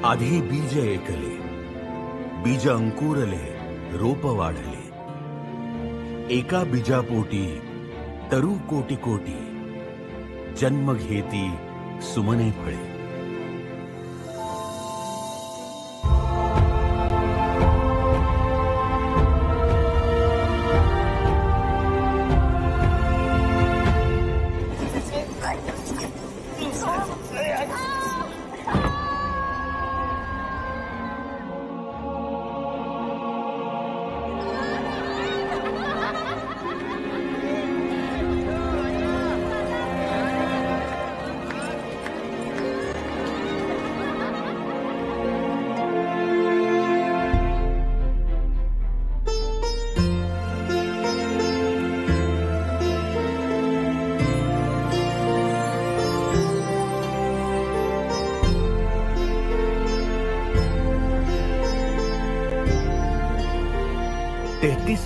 आधी बीज ऐकले, बीज अंकुरले, रोप वाढले. एका बीजापोटी तरु कोटी कोटी, जन्म घेती सुमने फळे.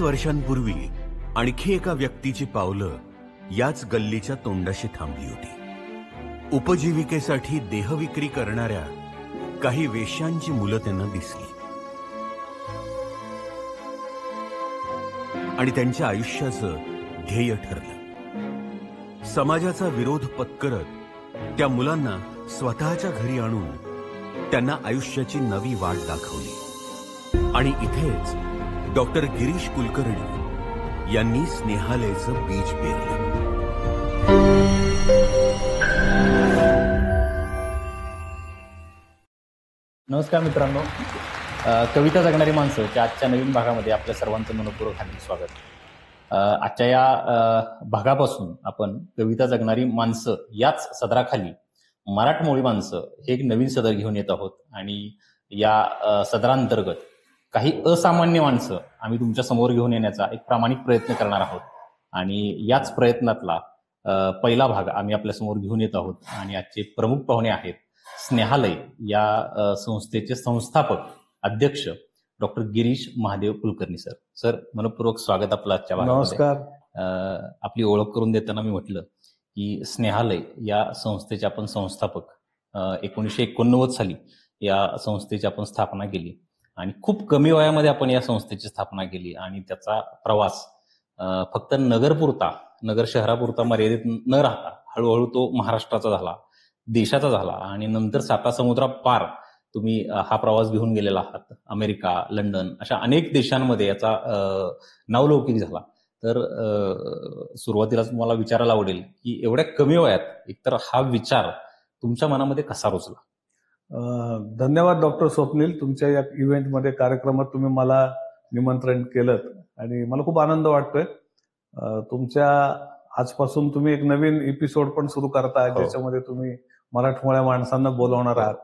वर्षांपूर्वी आणखी एका व्यक्तीची पावलं याच गल्लीच्या तोंडाशी थांबली होती. उपजीविकेसाठी देहविक्री करणाऱ्या काही वेश्यांची मुलं त्यांना दिसली आणि त्यांच्या आयुष्याचं ध्येय ठरलं. समाजाचा विरोध पत्करत त्या मुलांना स्वतःच्या घरी आणून त्यांना आयुष्याची नवी वाट दाखवली. आणि इथेच डॉक्टर गिरीश कुलकर्णी यांनी स्नेहालयचं बीज पेरलं. नमस्कार मित्रांनो, कविता जगणारी माणसंच्या आजच्या नवीन भागामध्ये आपल्या सर्वांचं मनपूर्वक हार्दिक स्वागत. आजच्या या भागापासून आपण कविता जगणारी माणसं याच सदराखाली मराठमोळी माणसं हे एक नवीन सदर घेऊन येत आहोत. आणि या सदरांतर्गत काही असामान्य माणसं आम्ही तुमच्या समोर घेऊन येण्याचा एक प्रामाणिक प्रयत्न करणार आहोत. आणि याच प्रयत्नातला पहिला भाग आम्ही आपल्या समोर घेऊन येत आहोत. आणि आजचे प्रमुख पाहुणे आहेत स्नेहालय या संस्थेचे संस्थापक अध्यक्ष doctor Girish Mahadev Kulkarni sir. Sir, मनपूर्वक स्वागत आपलं आजच्या भागामध्ये. नमस्कार. आपली ओळख करून देताना मी म्हटलं की स्नेहालय या संस्थेचे आपण संस्थापक 1989 साली या संस्थेची आपण स्थापना केली आणि खूप कमी वयामध्ये आपण या संस्थेची स्थापना केली. आणि त्याचा प्रवास फक्त नगर शहरापुरता मर्यादित न राहता हळूहळू तो महाराष्ट्राचा झाला, देशाचा झाला आणि नंतर सातासमुद्रा पार तुम्ही हा प्रवास घेऊन गेलेला आहात. अमेरिका, लंडन अशा अनेक देशांमध्ये याचा नावलौकिक झाला. तर सुरुवातीलाच मला विचारायला आवडेल की एवढ्या कमी वयात एकतर हा विचार तुमच्या मनामध्ये कसा रुजला? धन्यवाद डॉक्टर स्वप्नील, तुमच्या या इव्हेंटमध्ये कार्यक्रमात तुम्ही मला निमंत्रण केलं आणि मला खूप आनंद वाटतोय. तुमच्या आजपासून तुम्ही एक नवीन एपिसोड पण सुरू करता ज्याच्यामध्ये तुम्ही मराठमोळ्या माणसांना बोलवणार आहात.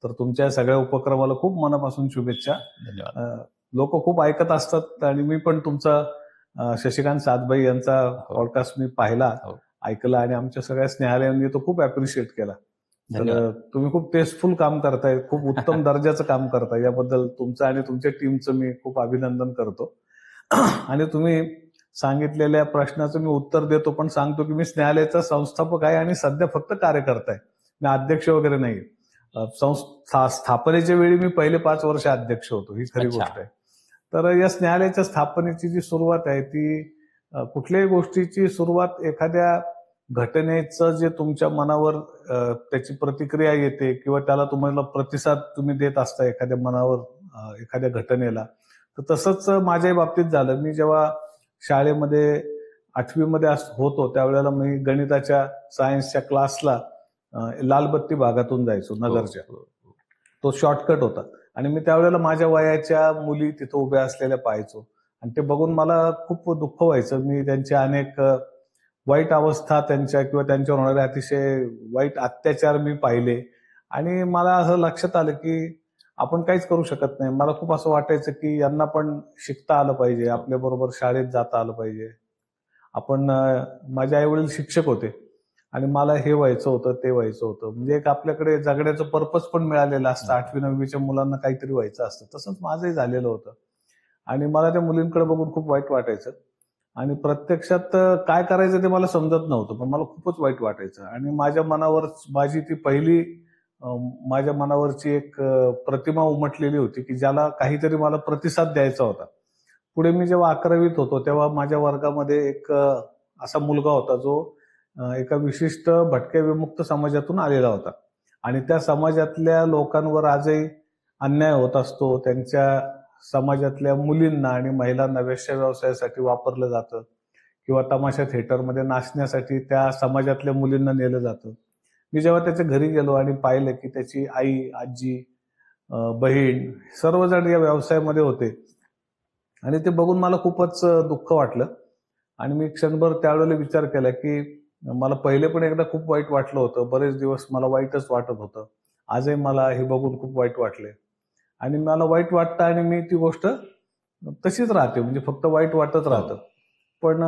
तर तुमच्या सगळ्या उपक्रमाला खूप मनापासून शुभेच्छा. लोक खूप ऐकत असतात आणि मी पण तुमचा शशिकांत सातभाई यांचा पॉडकास्ट मी पाहिला, ऐकला आणि आमच्या सगळ्या स्नेहालयांनी तो खूप अप्रिशिएट केला. तर तुम्ही खूप टेस्टफुल काम करताय, खूप उत्तम दर्जाचं काम करताय. याबद्दल तुमचं आणि तुमच्या टीमचं मी खूप अभिनंदन करतो. आणि तुम्ही सांगितलेल्या प्रश्नाचं मी उत्तर देतो, पण सांगतो की मी स्नेहालयाचा संस्थापक आहे आणि सध्या फक्त कार्यकर्ता आहे, मी अध्यक्ष वगैरे नाही. स्थापनेच्या वेळी मी पहिले 5 वर्ष अध्यक्ष होतो, ही खरी गोष्ट आहे. तर या स्नेहालयाच्या स्थापनेची जी सुरुवात आहे ती कुठल्याही गोष्टीची सुरुवात एखाद्या घटनेचं जे तुमच्या मनावर त्याची प्रतिक्रिया येते किंवा त्याला तुम्हाला प्रतिसाद तुम्ही देत असता एखाद्या मनावर एखाद्या घटनेला, तर तसंच माझ्याही बाबतीत झालं. मी जेव्हा शाळेमध्ये 8वी मध्ये होतो त्यावेळेला मी गणिताच्या सायन्सच्या क्लासला लालबत्ती भागातून जायचो नगरच्या. तो शॉर्टकट होता आणि मी त्यावेळेला माझ्या वयाच्या मुली तिथं उभ्या असलेल्या पाहायचो आणि ते बघून मला खूप दुःख व्हायचं. मी त्यांच्या अनेक वाईट अवस्था त्यांच्या किंवा त्यांच्यावर होणारे अतिशय वाईट अत्याचार मी पाहिले आणि मला असं लक्षात आलं की आपण काहीच करू शकत नाही. मला खूप असं वाटायचं की यांना पण शिकता आलं पाहिजे, आपल्या बरोबर शाळेत जाता आलं पाहिजे. माझे आई वडील शिक्षक होते आणि मला हे व्हायचं होतं ते व्हायचं होतं. म्हणजे एक आपल्याकडे जगण्याचं पर्पज पण मिळालेलं असतं. 8वी 9वीच्या मुलांना काहीतरी व्हायचं असतं, तसंच माझंही झालेलं होतं. आणि मला त्या मुलींकडे बघून खूप वाईट वाटायचं आणि प्रत्यक्षात काय करायचं ते मला समजत नव्हतं, पण मला खूपच वाईट वाटायचं. आणि माझ्या मनावर माझी ती पहिली माझ्या मनावरची एक प्रतिमा उमटलेली होती की ज्याला काहीतरी मला प्रतिसाद द्यायचा होता. पुढे मी जेव्हा 11वीत होतो तेव्हा माझ्या वर्गामध्ये एक असा मुलगा होता जो एका विशिष्ट भटक्या विमुक्त समाजातून आलेला होता आणि त्या समाजातल्या लोकांवर आजही अन्याय होत असतो. त्यांच्या समाजातल्या मुलींना आणि महिलांना वेश्या व्यवसायासाठी वापरलं जातं किंवा तमाशा थिएटरमध्ये नाचण्यासाठी त्या समाजातल्या मुलींना नेलं जातं. मी जेव्हा त्याच्या घरी गेलो आणि पाहिलं की त्याची आई, आजी, बहीण सर्वजण या व्यवसायामध्ये होते आणि ते बघून मला खूपच दुःख वाटलं आणि मी क्षणभर त्यावेळेला विचार केला की मला पहिले पण एकदा खूप वाईट वाटलं होतं. बरेच दिवस मला वाईटच वाटत होतं. आजही मला हे बघून खूप वाईट वाटले आणि मला वाईट वाटतं आणि मी ती गोष्ट तशीच राहते, म्हणजे फक्त वाईट वाटत राहतं. पण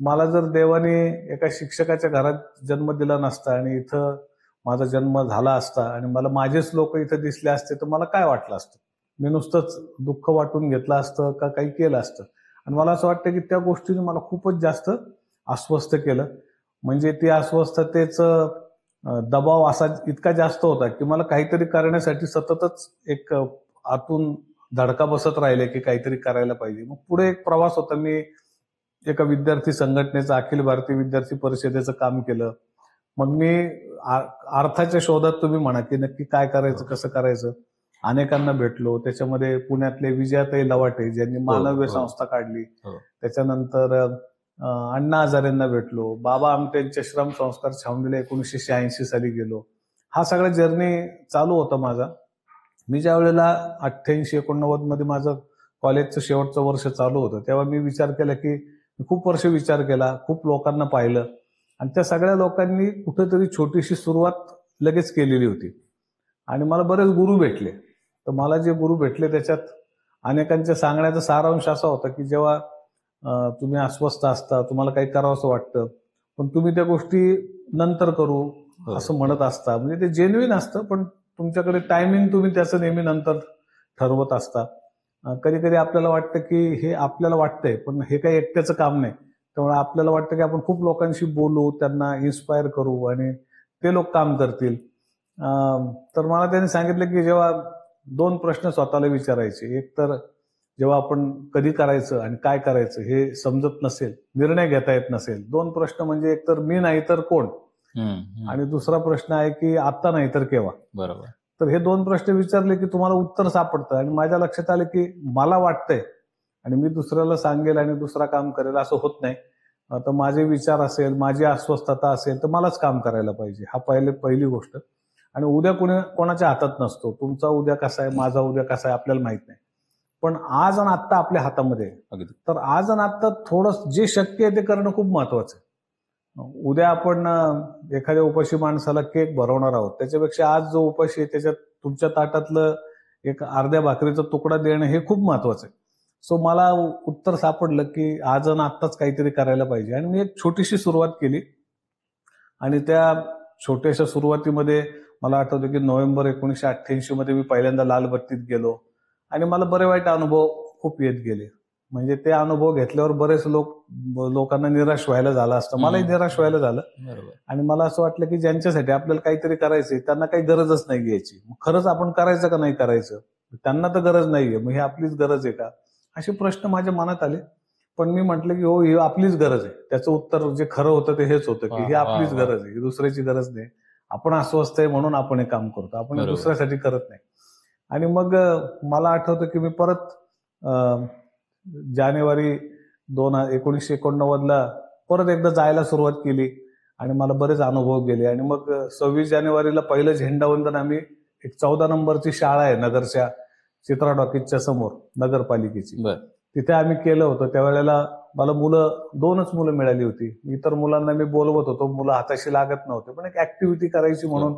मला जर देवाने एका शिक्षकाच्या घरात जन्म दिला नसता आणि इथं माझा जन्म झाला असता आणि मला माझेच लोक इथं दिसले असते तर मला काय वाटलं असतं? मी नुसतंच दुःख वाटून घेतलं असतं का काही केलं असतं? आणि मला असं वाटतं की त्या गोष्टीने मला खूपच जास्त अस्वस्थ केलं. म्हणजे ती अस्वस्थतेचं दबाव असा इतका जास्त होता की मला काहीतरी करण्यासाठी सततच एक आतून धडका बसत राहिले की काहीतरी करायला पाहिजे. मग पुढे एक प्रवास होता. मी एका विद्यार्थी संघटनेचं, अखिल भारतीय विद्यार्थी परिषदेचं काम केलं. मग मी अर्थाच्या शोधात तुम्ही म्हणा की नक्की काय करायचं, कसं करायचं, अनेकांना भेटलो. त्याच्यामध्ये पुण्यातले विजयाताई लवाटे ज्यांनी मानव्य संस्था काढली. त्याच्यानंतर अण्णा हजारेंना भेटलो. बाबा आमटेंच्या श्रम संस्कार छावणीला 1986 साली गेलो. हा सगळा जर्नी चालू होता माझा. मी ज्या वेळेला 88-89 मध्ये माझं कॉलेजचं शेवटचं वर्ष चालू होतं तेव्हा मी विचार केला की खूप वर्ष विचार केला, खूप लोकांना पाहिलं आणि त्या सगळ्या लोकांनी कुठेतरी छोटीशी सुरुवात लगेच केलेली होती आणि मला बरेच गुरु भेटले. तर मला जे गुरु भेटले त्याच्यात अनेकांच्या सांगण्याचा सारांश असा होता की जेव्हा तुम्ही अस्वस्थ असता, तुम्हाला काही करावंसं वाटतं, पण तुम्ही त्या गोष्टी नंतर करू असं म्हणत असता. म्हणजे ते जेन्युइन असतं, पण तुमच्याकडे टायमिंग तुम्ही त्याचं नेहमी नंतर ठरवत असता. कधी कधी आपल्याला वाटतं की हे आपल्याला वाटतंय पण हे काही एकट्याचं काम नाही. त्यामुळे आपल्याला वाटतं की आपण खूप लोकांशी बोलू, त्यांना इन्स्पायर करू आणि ते लोक काम करतील. तर मला त्यांनी सांगितलं की जेव्हा 2 प्रश्न स्वतःला विचारायचे. एक तर जेव्हा आपण कधी करायचं आणि काय करायचं हे समजत नसेल, निर्णय घेता येत नसेल, 2 प्रश्न म्हणजे एक तर मी नाही तर कोण, आणि दुसरा प्रश्न आहे की आता नाही तर केव्हा. बरोबर. तर हे 2 प्रश्न विचारले की तुम्हाला उत्तर सापडतं आणि माझ्या लक्षात आलं की मला वाटतंय आणि मी दुसऱ्याला सांगेल आणि दुसरा काम करेल असं होत नाही. तर माझे विचार असेल, माझी अस्वस्थता असेल तर मलाच काम करायला पाहिजे. हा पहिली गोष्ट. आणि उद्या कोणाच्या हातात नसतो. तुमचा उद्या कसा आहे, माझा उद्या कसा आहे आपल्याला माहित नाही. पण आज आणि आत्ता आपल्या हातामध्ये आहे. तर आज आणि आत्ता थोडं जे शक्य आहे ते करणं खूप महत्वाचं आहे. उद्या आपण एखाद्या उपाशी माणसाला केक भरवणार आहोत, त्याच्यापेक्षा आज जो उपाशी आहे त्याच्यात तुमच्या ताटातलं एक अर्ध्या भाकरीचा तुकडा देणं हे खूप महत्वाचं आहे. सो मला उत्तर सापडलं की आज आणि आत्ताच काहीतरी करायला पाहिजे आणि मी एक छोटीशी सुरुवात केली आणि त्या छोट्याशा सुरुवातीमध्ये मला आठवतं की नोव्हेंबर 1988 मध्ये मी पहिल्यांदा लालबत्तीत गेलो आणि मला बरे वाईट अनुभव खूप येत गेले. म्हणजे ते अनुभव घेतल्यावर बरेच लोकांना निराश व्हायला झालं असतं, मलाही निराश व्हायला झालं. आणि मला असं वाटलं की ज्यांच्यासाठी आपल्याला काहीतरी करायचंय त्यांना काही गरजच नाही घ्यायची. खरंच आपण करायचं का नाही करायचं? त्यांना तर गरज नाहीये, मग ही आपलीच गरज आहे का? असे प्रश्न माझ्या मनात आले. पण मी म्हटलं की हो, ही आपलीच गरज आहे. त्याचं उत्तर जे खरं होतं ते हेच होतं की ही आपलीच गरज आहे, ही दुसऱ्याची गरज नाही. आपण अस्वस्थ आहे म्हणून आपण हे काम करतो, आपण दुसऱ्यासाठी करत नाही. आणि मग मला आठवतं की मी परत जानेवारी 1989 ला परत एकदा जायला सुरुवात केली आणि मला बरेच अनुभव गेले. आणि मग 26 जानेवारीला पहिलं झेंडावंदन आम्ही एक 14 नंबरची शाळा आहे नगरच्या चित्रा टॉकीजच्या समोर, नगरपालिकेची, तिथे आम्ही केलं होतं. त्यावेळेला मला 2च मुलं मिळाली होती. इतर मुलांना मी बोलवत होतो, मुलं हाताशी लागत नव्हते, पण एक ऍक्टिव्हिटी करायची म्हणून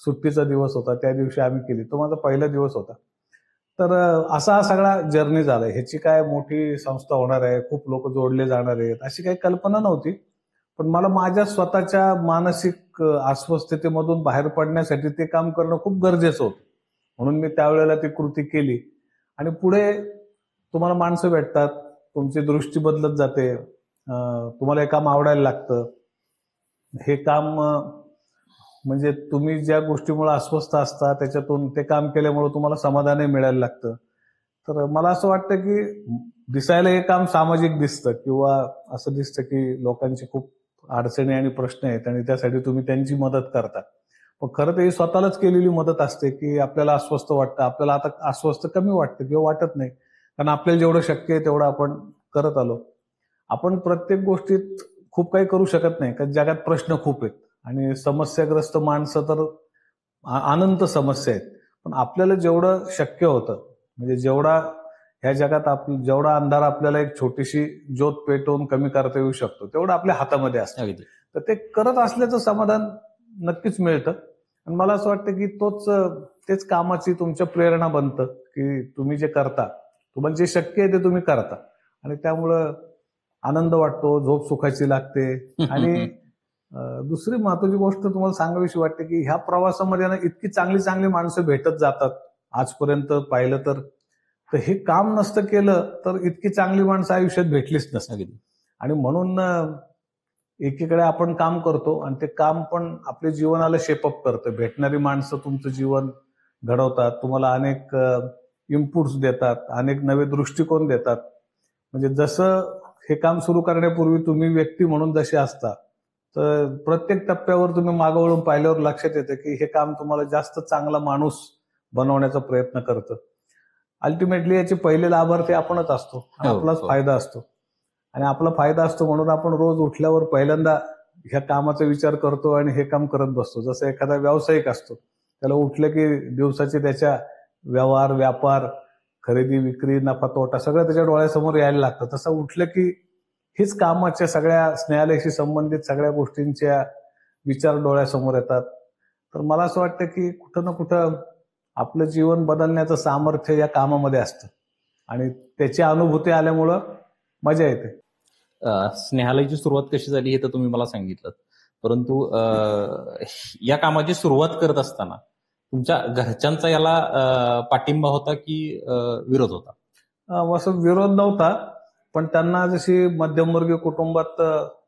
सुट्टीचा दिवस होता, त्या दिवशी आम्ही केली. तो माझा पहिला दिवस होता. तर असा हा सगळा जर्नी झालाय. ह्याची काय मोठी संस्था होणार आहे, खूप लोक जोडले जाणार आहेत अशी काही कल्पना नव्हती. पण मला माझ्या स्वतःच्या मानसिक अस्वस्थतेमधून बाहेर पडण्यासाठी ते काम करणं खूप गरजेचं होतं. म्हणून मी त्यावेळेला ती कृती केली. आणि पुढे तुम्हाला माणसं भेटतात, तुमची दृष्टी बदलत जाते, तुम्हाला हे काम आवडायला लागतं. हे काम म्हणजे तुम्ही ज्या गोष्टीमुळे अस्वस्थ असता त्याच्यातून ते काम केल्यामुळे तुम्हाला समाधानही मिळायला लागतं. तर मला असं वाटतं की दिसायला हे काम सामाजिक दिसतं किंवा असं दिसतं की लोकांची खूप अडचणी आणि प्रश्न आहेत आणि त्यासाठी तुम्ही त्यांची मदत करता. पण खरं तर ही स्वतःलाच केलेली मदत असते की आपल्याला अस्वस्थ वाटतं, आपल्याला आता अस्वस्थ कमी वाटतं किंवा वाटत नाही. कारण आपल्याला जेवढं शक्य आहे तेवढं आपण करत आलो. आपण प्रत्येक गोष्टीत खूप काही करू शकत नाही, कारण जगात प्रश्न खूप आहेत आणि समस्याग्रस्त माणसं तर अनंत समस्या आहेत. पण आपल्याला जेवढं शक्य होतं, म्हणजे जेवढा ह्या जगात जेवढा अंधार आपल्याला एक छोटीशी ज्योत पेटवून कमी करता येऊ शकतो, तेवढं आपल्या हातामध्ये असतं. अगदी. तर ते करत असल्याचं समाधान नक्कीच मिळतं. आणि मला असं वाटतं की तेच कामाची तुमच्या प्रेरणा बनतं, की तुम्ही जे करता, तुम्हाला जे शक्य आहे ते तुम्ही करता आणि त्यामुळं आनंद वाटतो, झोप सुखाची लागते आणि दुसरी महत्वाची गोष्ट तुम्हाला सांगावीशी वाटते, की ह्या प्रवासामध्ये ना इतकी चांगली चांगली माणसं भेटत जातात. आजपर्यंत पाहिलं तर हे काम नसतं केलं तर इतकी चांगली माणसं आयुष्यात भेटलीच नसती. अगदी. आणि म्हणून एकीकडे आपण काम करतो आणि ते काम पण आपल्या जीवनाला शेपअप करतं. भेटणारी माणसं तुमचं जीवन घडवतात. तुम्हाला अनेक इनपुट्स देतात, अनेक नवे दृष्टिकोन देतात. म्हणजे जसं हे काम सुरू करण्यापूर्वी तुम्ही व्यक्ती म्हणून जसे असता, तर प्रत्येक टप्प्यावर तुम्ही मागं वळून पाहिल्यावर लक्षात येतं, की हे काम तुम्हाला जास्त चांगला माणूस बनवण्याचा प्रयत्न करतं. अल्टिमेटली याचे पहिले लाभार्थी आपणच असतो आणि हो, आपलाच हो. फायदा असतो. आणि आपला फायदा असतो म्हणून आपण रोज उठल्यावर पहिल्यांदा ह्या कामाचा विचार करतो आणि हे काम करत बसतो. जसं एखादा व्यावसायिक असतो. त्याला उठलं की दिवसाचे त्याच्या व्यवहार, व्यापार, खरेदी, विक्री, नफा, तोटा सगळं त्याच्या डोळ्यासमोर यायला लागतं. तसं उठलं की हीच कामाच्या सगळ्या स्नेहालयाशी संबंधित सगळ्या गोष्टींच्या विचार डोळ्यासमोर येतात. तर मला असं वाटतं की कुठं ना कुठं आपलं जीवन बदलण्याचं सामर्थ्य या कामामध्ये असतं आणि त्याची अनुभूती आल्यामुळं मजा येते. स्नेहालयची सुरुवात कशी झाली हे तर तुम्ही मला सांगितलं. परंतु या कामाची सुरुवात करत असताना तुमच्या घरच्यांचा याला पाठिंबा होता की विरोध होता? असं विरोध नव्हता, पण त्यांना जशी मध्यमवर्गीय कुटुंबात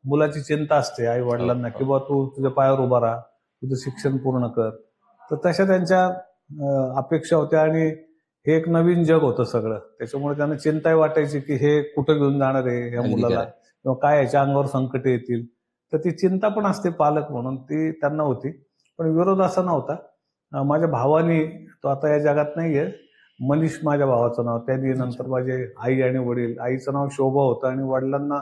मुलाची चिंता असते आई हो, वडिलांना, की हो. बा तू तुझ्या पायावर उभा राहा, तुझं शिक्षण पूर्ण कर. तर तशा त्यांच्या अपेक्षा होत्या आणि हे एक नवीन जग होतं सगळं. त्याच्यामुळे त्यांना चिंताही वाटायची, की हे कुठं घेऊन जाणार आहे या अगदी मुलाला खरं. किंवा काय याच्या अंगावर संकट येतील. तर ती चिंता पण असते पालक म्हणून ती त्यांना होती. पण विरोध असा नव्हता. माझ्या भावानी तो आता या जगात नाहीये. मनीष माझ्या भावाचं नाव. त्यांनी अच्छा. नंतर माझे आई आणि वडील. आईचं नाव शोभा होतं आणि वडिलांना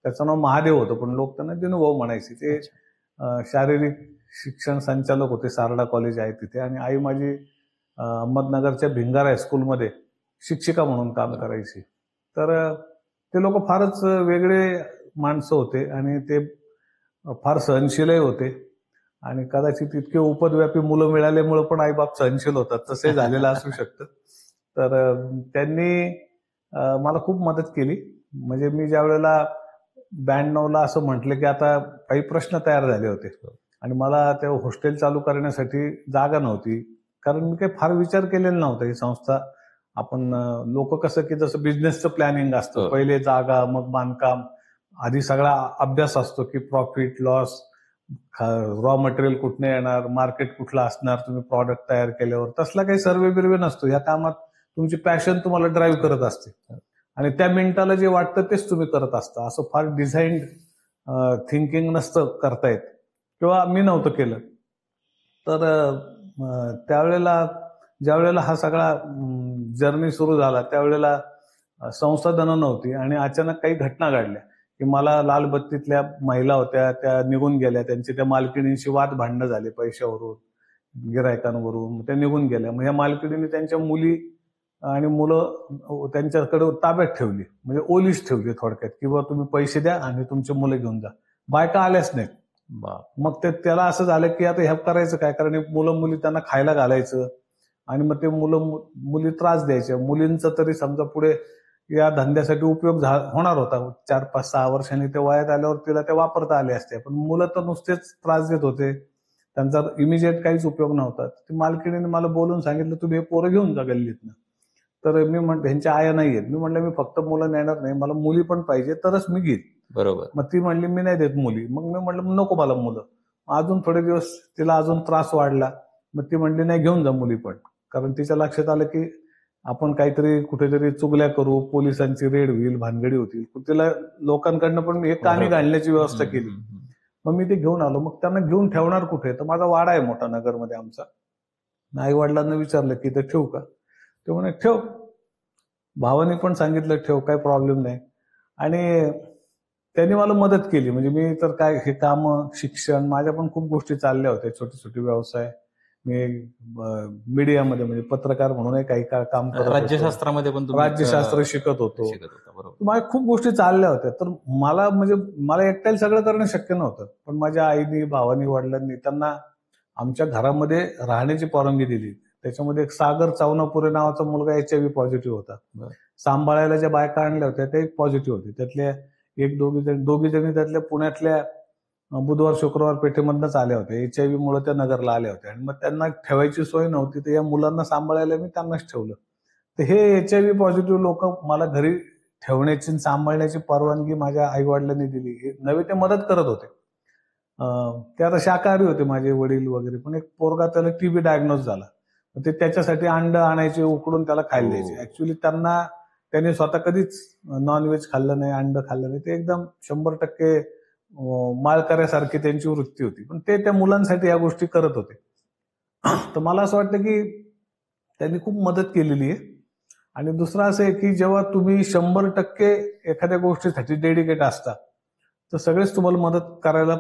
त्याचं नाव महादेव होतं, पण लोक त्यांना दिनूभाऊ म्हणायचे. ते अच्छा. शारीरिक शिक्षण संचालक होते. सारडा कॉलेज आहे तिथे आणि आई माझी अहमदनगरच्या भिंगार हायस्कूलमध्ये शिक्षिका म्हणून काम बरोबर. करायची. तर ते लोक फारच वेगळे माणसं होते आणि ते फार सहनशीलही होते आणि कदाचित इतके उपद्व्यापी मुलं मिळाल्यामुळे पण आई-बाप सहनशील होतात. तसंही झालेलं असू शकतं. तर त्यांनी मला खूप मदत केली. म्हणजे मी ज्यावेळेला 92ला असं म्हटलं, की आता काही प्रश्न तयार झाले होते आणि मला ते हॉस्टेल चालू करण्यासाठी जागा नव्हती. कारण मी काही फार विचार केलेला नव्हता. ही संस्था आपण लोकं कसं, की जसं बिझनेसचं प्लॅनिंग असतं. हो. पहिले जागा, मग बांधकाम, आधी सगळा अभ्यास असतो, की प्रॉफिट, लॉस, रॉ मटेरियल कुठनं येणार, मार्केट कुठलं असणार, तुम्ही प्रॉडक्ट तयार केल्यावर. तसला काही सर्वे-बिर्वे नसतो. या कामात तुमची पॅशन तुम्हाला ड्राईव्ह करत असते. आणि त्या मिनिटाला जे वाटतं तेच तुम्ही करत असता. असं फार डिझाईन्ड थिंकिंग नसतं करता येत किंवा मी नव्हतं केलं. तर त्यावेळेला ज्यावेळेला हा सगळा जर्नी सुरू झाला त्यावेळेला संसाधनं नव्हती आणि अचानक काही घटना घडल्या, की मला लालबत्तीतल्या महिला होत्या त्या निघून गेल्या. त्यांची त्या मालकिणींशी वाद भांडणं झाले पैशावरून, गिरायकांवरून. मग त्या निघून गेल्या. मग ह्या मालकिणींनी त्यांच्या मुली आणि मुलं त्यांच्याकडे ताब्यात ठेवली. म्हणजे ओलीस ठेवली थोडक्यात, की बाबा तुम्ही पैसे द्या आणि तुमची मुलं घेऊन जा. बायका आल्याच नाहीत. बाप! मग त्याला असं झालं, की आता हे करायचं काय? कारण हे मुलं-मुली त्यांना खायला घालायचं आणि मग ते मुली त्रास द्यायच्या. मुलींचा तरी समजा पुढे या धंद्यासाठी उपयोग होणार होता. 4, 5, 6 वर्षांनी ते वयात आल्यावर तिला त्या वापरता आल्या असत्या. पण मुलं तर नुसतेच त्रास देत होते. त्यांचा इमिजिएट काहीच उपयोग नव्हता. ती मालकिणीने मला बोलून सांगितलं, "तुम्ही हे पोरं घेऊन जा गल्लीतनं." तर मी म्हटलं, "ह्यांच्या आया नाहीयेत." मी म्हटलं, "मी फक्त मुलं नेणार नाही. मला मुली पण पाहिजे तरच मी घेईन." बरोबर. मग ती म्हणली, "मी नाही देत मुली." मग मी म्हटलं, "नको मला मुलं." अजून थोडे दिवस तिला अजून त्रास वाढला. मग ती म्हणली नाही घेऊन जा मुली पण. कारण तिच्या लक्षात आलं की आपण काहीतरी कुठेतरी चुगल्या करू, पोलिसांची रेड होईल, भानगडी होतील. तिला लोकांकडनं पण हे कानी बरोबर. घालण्याची व्यवस्था हम्म, केली. हम्म, हम्म. मग मी ते घेऊन आलो. मग त्यांना घेऊन ठेवणार कुठे? तर माझा वाडा आहे मोठा नगरमध्ये आमचा. आई वडिलांना विचारलं की इथं ठेवू का? ते म्हणे ठेव. भावाने पण सांगितलं ठेव, काही प्रॉब्लेम नाही. आणि त्यांनी मला मदत केली. म्हणजे मी तर काय हे कामं, शिक्षण, माझ्या पण खूप गोष्टी चालल्या होत्या, छोटे छोटे व्यवसाय. मी मीडियामध्ये म्हणजे पत्रकार म्हणूनही काही काम करत होतो. राज्यशास्त्रामध्ये पण तुम्ही राज्यशास्त्र शिकत होतो. शिकत होता, बरोबर. माझ्या खूप गोष्टी चालल्या होत्या. तर मला एकट्याला सगळं करणं शक्य नव्हतं. पण माझ्या आईनी, भावानी, वडिलांनी त्यांना आमच्या घरामध्ये राहण्याची परवानगी दिली. त्याच्यामध्ये एक सागर चावनापुरे नावाचा मुलगा HIV पॉझिटिव्ह होता. बरं. सांभाळायला ज्या बायका आणल्या होत्या त्या पॉझिटिव्ह होते. त्यातल्या दोघी जणी त्यातल्या पुण्यातल्या बुधवार शुक्रवार पेठेमधनंच आल्या होत्या. HIV मुळे त्या नगरला आल्या होत्या. आणि मग त्यांना ठेवायची सोय नव्हती, तर या मुलांना सांभाळायला मी त्यांनाच ठेवलं. तर हे HIV पॉझिटिव्ह लोक मला घरी ठेवण्याची आणि सांभाळण्याची परवानगी माझ्या आई वडिलांनी दिली. हे नवे ते मदत करत होते. ते आता शाकाहारी होते माझे वडील वगैरे. पण एक पोरगा त्याला TB डायग्नोज झाला. ते त्याच्यासाठी अंड आणायचे, उकडून त्याला खायला द्यायचे. ऍक्च्युली त्यांनी स्वतः कधीच नॉनव्हेज खाल्लं नाही, अंड खाल्लं नाही. ते एकदम 100% माळकऱ्यासारखी त्यांची वृत्ती होती. पण ते त्या मुलांसाठी या गोष्टी करत होते. तर मला असं वाटतं की त्यांनी खूप मदत केलेली आहे. आणि दुसरं असं आहे की जेव्हा तुम्ही 100% एखाद्या गोष्टीसाठी डेडिकेट असता, तर सगळेच तुम्हाला मदत करायला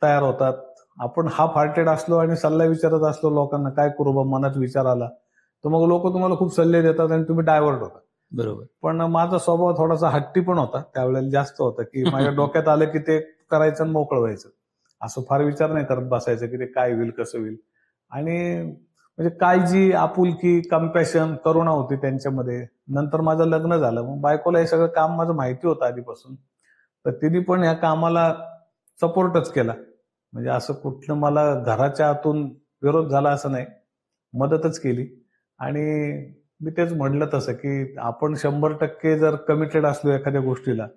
तयार होतात. आपण हाफ हार्टेड असलो आणि सल्ला विचारत असलो लोकांना, काय करू बा, मनात विचार आला, तर मग लोक तुम्हाला खूप सल्ले देतात आणि तुम्ही डायव्हर्ट होता. बरोबर. पण माझा स्वभाव थोडासा हट्टी पण होता, त्यावेळेला जास्त होता, की माझ्या डोक्यात आलं की ते करायचं आणि मोकळं व्हायचं. असं फार विचार नाही करत बसायचं की ते काय होईल, कसं होईल. आणि म्हणजे काळजी, आपुलकी, कम्पॅशन, करुणा होती त्यांच्यामध्ये. नंतर माझं लग्न झालं. मग बायकोला हे सगळं काम माझं माहिती होतं आधीपासून. तर तिने पण ह्या कामाला सपोर्टच केला. म्हणजे असं कुठलं मला घराच्या आतून विरोध झाला असं नाही, मदतच केली. आणि मी तेच म्हटलं तसं की आपण 100% जर कमिटेड असलो एखाद्या गोष्टीला,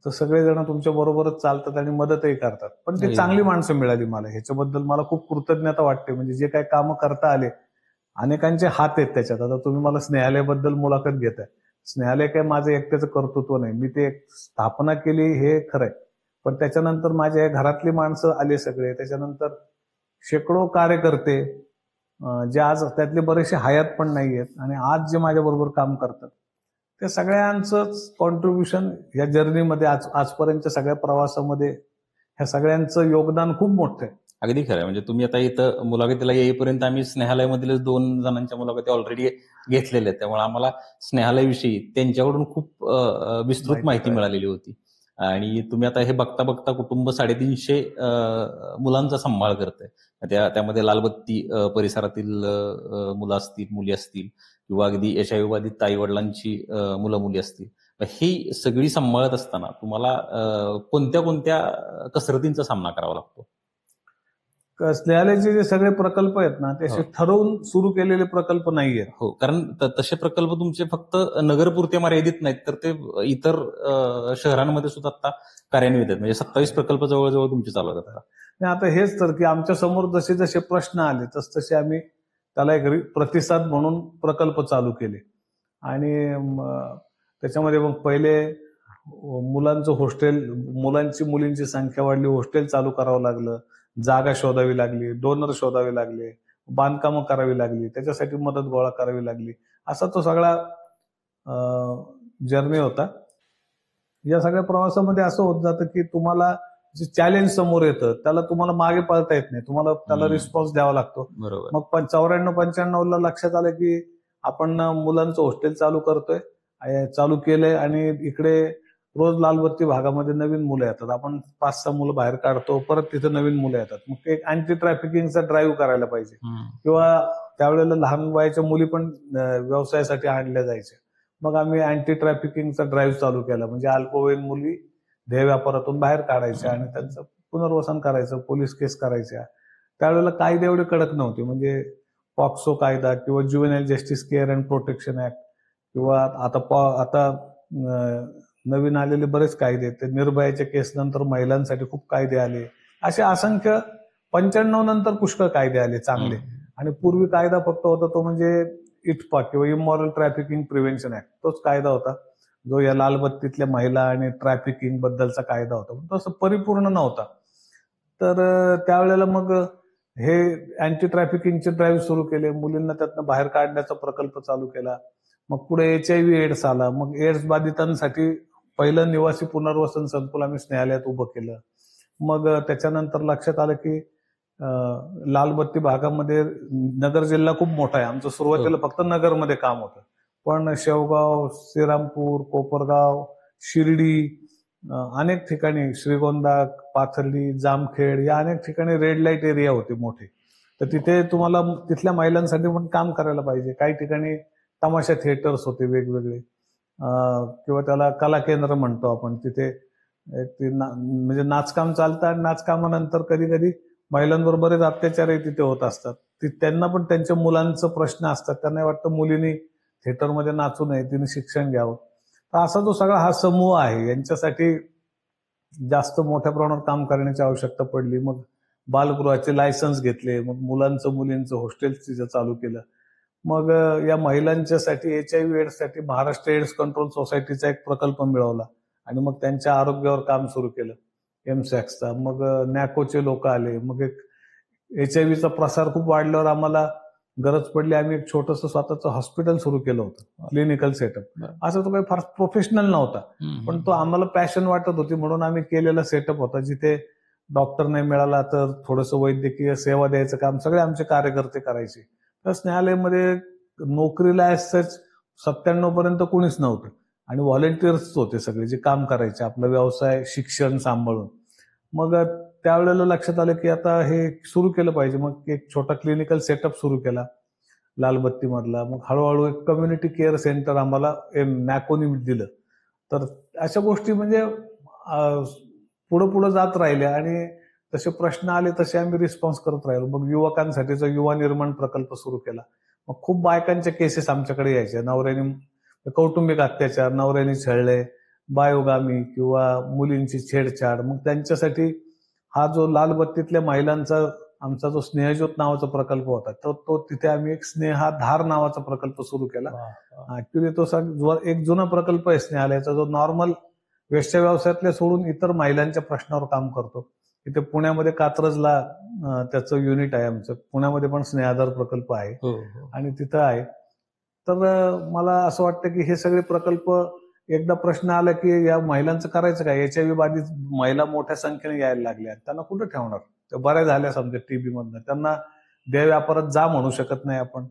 तर सगळेजण तुमच्या बरोबरच चालतात आणि मदतही करतात. पण ती चांगली माणसं मिळाली मला. ह्याच्याबद्दल मला खूप कृतज्ञता वाटते. म्हणजे जे काही कामं करता आले, अनेकांचे हात आहेत त्याच्यात. आता तुम्ही मला स्नेहालयाबद्दल मुलाखत घेताय. स्नेहालय काय माझं एकट्याचं कर्तृत्व नाही. मी ते एक स्थापना केली हे खरंय. पण त्याच्यानंतर माझ्या घरातली माणसं आले सगळे. त्याच्यानंतर शेकडो कार्यकर्ते, जे आज त्यातले बरेचसे हयात पण नाहीयेत आणि आज जे माझ्या बरोबर काम करतात, त्या सगळ्यांचंच कॉन्ट्रीब्युशन या जर्नीमध्ये, आजपर्यंतच्या सगळ्या प्रवासामध्ये ह्या सगळ्यांचं योगदान खूप मोठं आहे. अगदी खरं आहे. म्हणजे तुम्ही आता इथं मुलाखतीला येईपर्यंत आम्ही स्नेहालयमधील 2 जणांच्या मुलाखती ऑलरेडी घेतलेल्या आहेत. त्यामुळे आम्हाला स्नेहालयविषयी त्यांच्याकडून खूप विस्तृत माहिती मिळालेली होती. आणि तुम्ही आता हे बघता बघता कुटुंब 350 मुलांचा सांभाळ करताय. त्यामध्ये लालबत्ती परिसरातील मुलं असतील, मुली असतील, किंवा अगदी HIV बाधित आई वडिलांची मुलं मुली असतील. ही सगळी सांभाळत असताना तुम्हाला कोणत्या कोणत्या कसरतींचा सामना करावा लागतो? स्नेहालयाचे जे सगळे प्रकल्प आहेत ना, ते असे ठरवून सुरू केलेले प्रकल्प नाहीयेत. हो, कारण तसे प्रकल्प तुमचे फक्त नगरपुरते मर्यादित नाहीत, तर ते इतर शहरांमध्ये सुद्धा आता कार्यान्वित आहेत. म्हणजे 27 प्रकल्प जवळजवळ तुमचे चालू आहेत. आणि आता हेच तर की आमच्या समोर जसे जसे प्रश्न आले तसे आम्ही त्याला एक प्रतिसाद म्हणून प्रकल्प चालू केले. आणि त्याच्यामध्ये मग पहिले मुलांचं हॉस्टेल, मुलींची संख्या वाढली, हॉस्टेल चालू करावं लागलं, जागा शोधावी लागली, डोनर शोधावे लागले, बांधकामं करावी लागली, त्याच्यासाठी मदत गोळा करावी लागली. असा तो सगळा जर्नी होता. या सगळ्या प्रवासामध्ये असं होत जातं की तुम्हाला जे चॅलेंज समोर येतं त्याला तुम्हाला मागे पळता येत नाही, तुम्हाला त्याला रिस्पॉन्स द्यावा लागतो. बरोबर. मग 94-95 लक्षात आलं की आपण मुलांचं हॉस्टेल चालू केलंय आणि इकडे रोज लालबत्ती भागामध्ये नवीन मुलं येतात. आपण 5-6 मुलं बाहेर काढतो, परत तिथे नवीन मुलं येतात. मग एक अँटी ट्रॅफिकिंगचा ड्राईव्ह करायला पाहिजे. किंवा त्यावेळेला लहान वयाच्या मुली पण व्यवसायासाठी आणल्या जायच्या. मग आम्ही अँटी ट्रॅफिकिंगचा ड्राईव्ह चालू केला. म्हणजे अल्पवयीन मुली ध्येय व्यापारातून बाहेर काढायच्या आणि त्यांचं पुनर्वसन करायचं, पोलीस केस करायच्या. त्यावेळेला कायदे एवढे कडक नव्हते. म्हणजे पॉक्सो कायदा किंवा juvenile justice care and protection act किंवा आता नवीन आलेले बरेच कायदे आहेत. निर्भयाच्या केस नंतर महिलांसाठी खूप कायदे आले. असे असंख्य 95 नंतर पुष्कळ कायदे आले चांगले. आणि पूर्वी कायदा फक्त होता तो म्हणजे इटपा किंवा इमॉरल ट्रॅफिकिंग प्रिव्हेन्शन ऍक्ट, तोच कायदा होता जो या लालबत्तीतल्या महिला आणि ट्रॅफिकिंग बद्दलचा कायदा होता, पण तो असं परिपूर्ण नव्हता. तर त्यावेळेला मग हे अँटी ट्रॅफिकिंगचे ड्राईव्ह सुरू केले, मुलींना त्यातनं बाहेर काढण्याचा प्रकल्प चालू केला. मग पुढे HIV एड्स आला. मग एड्स बाधितांसाठी पहिलं निवासी पुनर्वसन संकुल आम्ही स्नेहालयात उभं केलं. मग त्याच्यानंतर लक्षात आलं की लालबत्ती भागामध्ये नगर जिल्हा खूप मोठा आहे. आमचं सुरुवातीला फक्त नगरमध्ये काम होतं, पण शेवगाव, श्रीरामपूर, कोपरगाव, शिर्डी, अनेक ठिकाणी श्रीगोंदा, पाथर्डी, जामखेड या अनेक ठिकाणी रेड लाईट एरिया होते मोठे. तर तिथे तुम्हाला तिथल्या महिलांसाठी पण काम करायला पाहिजे. काही ठिकाणी तमाशा थिएटर्स होते वेगवेगळे, किंवा त्याला कला केंद्र म्हणतो आपण. तिथे म्हणजे नाचकाम चालतं आणि नाचकामानंतर कधी कधी महिलांवर बरेच अत्याचारही तिथे होत असतात. त्यांना पण त्यांच्या मुलांचं प्रश्न असतात. त्यांना वाटतं मुलींनी थिएटरमध्ये नाचू नये, तिने शिक्षण घ्यावं. तर असा जो सगळा हा समूह आहे यांच्यासाठी जास्त मोठ्या प्रमाणावर काम करण्याची आवश्यकता पडली. मग बालगृहाचे लायसन्स घेतले, मग मुलांचं मुलींचं हॉस्टेल तिथं चालू केलं. मग या महिलांच्यासाठी HIV एड्ससाठी महाराष्ट्र एड्स कंट्रोल सोसायटीचा एक प्रकल्प मिळवला आणि मग त्यांच्या आरोग्यावर काम सुरू केलं एमसॅक्सचा. मग नॅकोचे लोक आले. मग एक HIVचा प्रसार खूप वाढल्यावर आम्हाला गरज पडली, आम्ही एक छोटंसं स्वतःचं हॉस्पिटल सुरू केलं होतं, क्लिनिकल सेटअप. असं तो काही फार प्रोफेशनल नव्हता, पण तो आम्हाला पॅशन वाटत होती म्हणून आम्ही केलेला सेटअप होता. जिथे डॉक्टर नाही मिळाला तर थोडंसं वैद्यकीय सेवा द्यायचं काम सगळे आमचे कार्यकर्ते करायचे. तर स्नेहालयमध्ये नोकरीला ऍज 97 पर्यंत कोणीच नव्हतं आणि व्हॉलेंटियर्स होते सगळे जे काम करायचे आपला व्यवसाय शिक्षण सांभाळून. मग त्यावेळेला लक्षात आलं की आता हे सुरू केलं पाहिजे. मग एक छोटा क्लिनिकल सेटअप सुरू केला लालबत्ती मधला. मग हळूहळू एक कम्युनिटी केअर सेंटर आम्हाला नॅकोनी दिलं. तर अशा गोष्टी म्हणजे पुढे पुढे जात राहिल्या आणि तसे प्रश्न आले तसे आम्ही रिस्पॉन्स करत राहिलो. मग युवकांसाठीचा युवा निर्माण प्रकल्प सुरू केला. मग खूप बायकांच्या केसेस आमच्याकडे यायच्या. नवऱ्याने कौटुंबिक अत्याचार, नवऱ्याने छळले, बायोगामी किंवा मुलींची छेडछाड. मग त्यांच्यासाठी हा जो लालबत्तीतल्या महिलांचा आमचा जो स्नेहज्योत नावाचा प्रकल्प होता तो तिथे आम्ही एक स्नेहाधार नावाचा प्रकल्प सुरू केला. ऍक्च्युली तो एक जुना प्रकल्प आहे स्नेहालयाचा, जो नॉर्मल वेश्या व्यवसायातल्या सोडून इतर महिलांच्या प्रश्नावर काम करतो. इथे पुण्यामध्ये कात्रजला त्याचं युनिट आहे आमचं. पुण्यामध्ये पण स्नेहाधार प्रकल्प आहे आणि तिथं आहे. तर मला असं वाटतं की हे सगळे प्रकल्प एकदा प्रश्न आला की या महिलांचं करायचं काय. HIV बाधित महिला मोठ्या संख्येने यायला लागल्या, त्यांना कुठं ठेवणार. त्या बऱ्या झाल्या समजा TB मधनं, त्यांना देह व्यापारात जा म्हणू शकत नाही आपण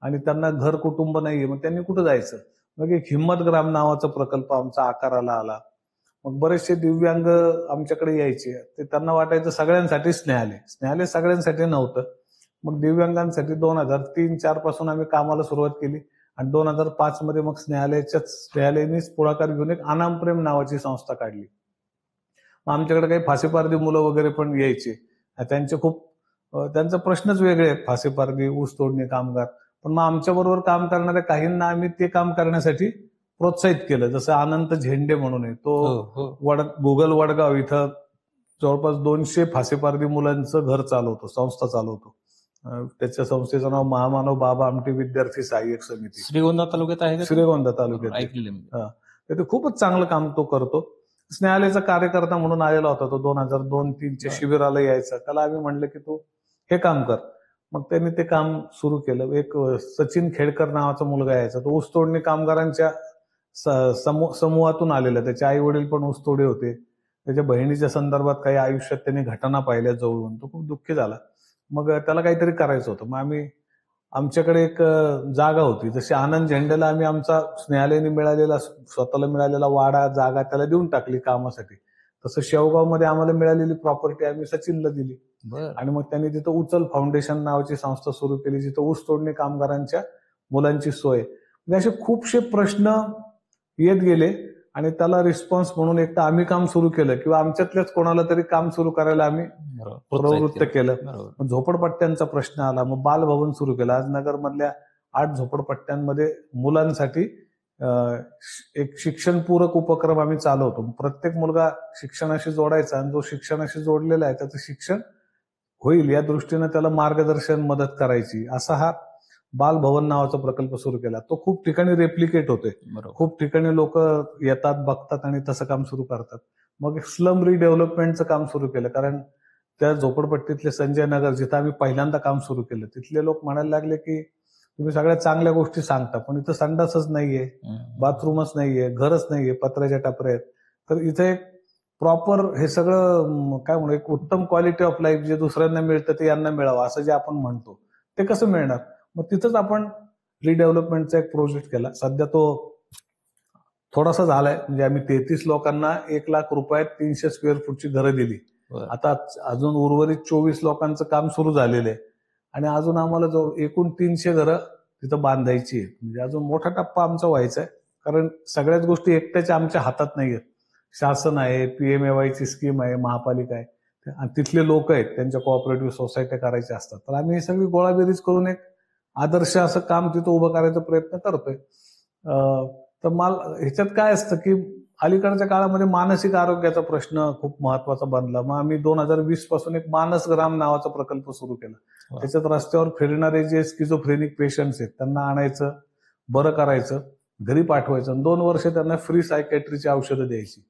आणि त्यांना घर कुटुंब नाहीये, मग त्यांनी कुठं जायचं. मग एक हिम्मतग्राम नावाचा प्रकल्प आमचा आकाराला आला. मग बरेचसे दिव्यांग आमच्याकडे यायचे, ते त्यांना वाटायचं सगळ्यांसाठी स्नेहालय सगळ्यांसाठी नव्हतं. मग दिव्यांगांसाठी 2003-04 पासून आम्ही कामाला सुरुवात केली आणि 2005 मध्ये मग स्नेहालयानेच पुढाकार घेऊन एक अनामप्रेम नावाची संस्था काढली. मग आमच्याकडे काही फाशीपारधी मुलं वगैरे पण यायचे. त्यांचा प्रश्नच वेगळे आहेत, फाशीपारधी, ऊस तोडणी कामगार. पण मग आमच्या बरोबर काम करणाऱ्या काहींना आम्ही ते काम करण्यासाठी प्रोत्साहित केलं. जसं अनंत झेंडे म्हणून आहे, तो गुगल वडगाव इथं जवळपास 200 फाशीपारधी मुलांचं घर चालवतो, संस्था चालवतो. त्याच्या संस्थेचं नाव महामानव बाबा आमटे विद्यार्थी सहाय्यक समिती. श्रीगोंदा तालुक्यात आहे. श्रीगोंदा तालुक्यात ते खूपच चांगलं काम तो करतो. स्नेहालयाचा कार्यकर्ता म्हणून आलेला होता तो 2002-03च्या शिबिराला यायचा. त्याला आम्ही म्हणलं की तू हे काम कर. मग त्यांनी ते काम सुरू केलं. एक सचिन खेडकर नावाचा मुलगा यायचा, तो ऊसतोडणी कामगारांच्या समूहातून आलेला. त्याचे आई वडील पण ऊसतोडे होते. त्याच्या बहिणीच्या संदर्भात काही आयुष्यात त्यांनी घटना पाहिल्या जवळून, तो खूप दुःखी झाला. मग त्याला काहीतरी करायचं होतं. मग आमच्याकडे एक जागा होती, जशी आनंद झेंडेला आम्ही आमचा स्नेहालयाने स्वतःला मिळालेला वाडा जागा त्याला देऊन टाकली कामासाठी, तसं शेवगावमध्ये आम्हाला मिळालेली प्रॉपर्टी आम्ही सचिनला दिली. आणि मग त्यांनी तिथं उचल फाउंडेशन नावाची संस्था सुरू केली, जिथं ऊस तोडणी कामगारांच्या मुलांची सोय. म्हणजे असे खूपसे प्रश्न येत गेले आणि त्याला रिस्पॉन्स म्हणून एक तर आम्ही काम सुरू केलं किंवा आमच्यातल्याच कोणाला तरी काम सुरू करायला आम्ही प्रवृत्त केलं. मग झोपडपट्ट्यांचा प्रश्न आला, मग बालभवन सुरू केलं. आज नगरमधल्या 8 झोपडपट्ट्यांमध्ये मुलांसाठी एक शिक्षणपूरक उपक्रम आम्ही चालवतो. प्रत्येक मुलगा शिक्षणाशी जोडायचा आणि जो शिक्षणाशी जोडलेला आहे त्याचं शिक्षण होईल या दृष्टीनं त्याला मार्गदर्शन मदत करायची, असा हा बालभवन नावाचा प्रकल्प सुरू केला. तो खूप ठिकाणी रेप्लिकेट होतोय. बरोबर. खूप ठिकाणी लोक येतात, बघतात आणि तसं काम सुरू करतात. मग स्लम रिडेव्हलपमेंटचं काम सुरू केलं, कारण त्या झोपडपट्टीतले संजय नगर जिथं आम्ही पहिल्यांदा काम सुरू केलं, तिथले लोक म्हणायला लागले की तुम्ही सगळ्या चांगल्या गोष्टी सांगता, पण इथं संडासच नाहीये, बाथरूमच नाहीये, घरच नाहीये, पत्र्याच्या टपऱ्या आहेत. तर इथे एक प्रॉपर हे सगळं काय म्हणू, एक उत्तम क्वालिटी ऑफ लाईफ जे दुसऱ्यांना मिळतं ते यांना मिळावं असं जे आपण म्हणतो, ते कसं मिळणार? मग तिथंच आपण रिडेव्हलपमेंटचा एक प्रोजेक्ट केला. सध्या तो थोडासा झालाय, म्हणजे आम्ही 33 लोकांना 1,00,000 रुपयात 300 स्क्वेअर फूटची घरं दिली. आता अजून उर्वरित 24 लोकांचं काम सुरू झालेलं आहे आणि अजून आम्हाला जो एकूण 300 घरं तिथं बांधायची आहेत. म्हणजे अजून मोठा टप्पा आमचा व्हायचा आहे, कारण सगळ्याच गोष्टी एकट्याच्या आमच्या हातात नाहीयेत. शासन आहे, PMAY ची स्कीम आहे, महापालिका आहे आणि तिथले लोक आहेत, त्यांच्या कोऑपरेटिव्ह सोसायट्या करायच्या असतात. तर आम्ही ही सगळी गोळाबेरीज करून एक आदर्श असं काम तिथं उभं करायचा प्रयत्न करतोय. तर ह्याच्यात काय असतं की अलीकडच्या काळामध्ये मानसिक आरोग्याचा प्रश्न खूप महत्वाचा बनला. मग आम्ही 2020 पासून एक मानस ग्राम नावाचा प्रकल्प सुरू केला. त्याच्यात रस्त्यावर फिरणारे जे स्किझोफ्रेनिक पेशंट्स आहेत त्यांना आणायचं, बरं करायचं, घरी पाठवायचं आणि 2 वर्ष त्यांना फ्री सायकॅट्रीची औषधं द्यायची.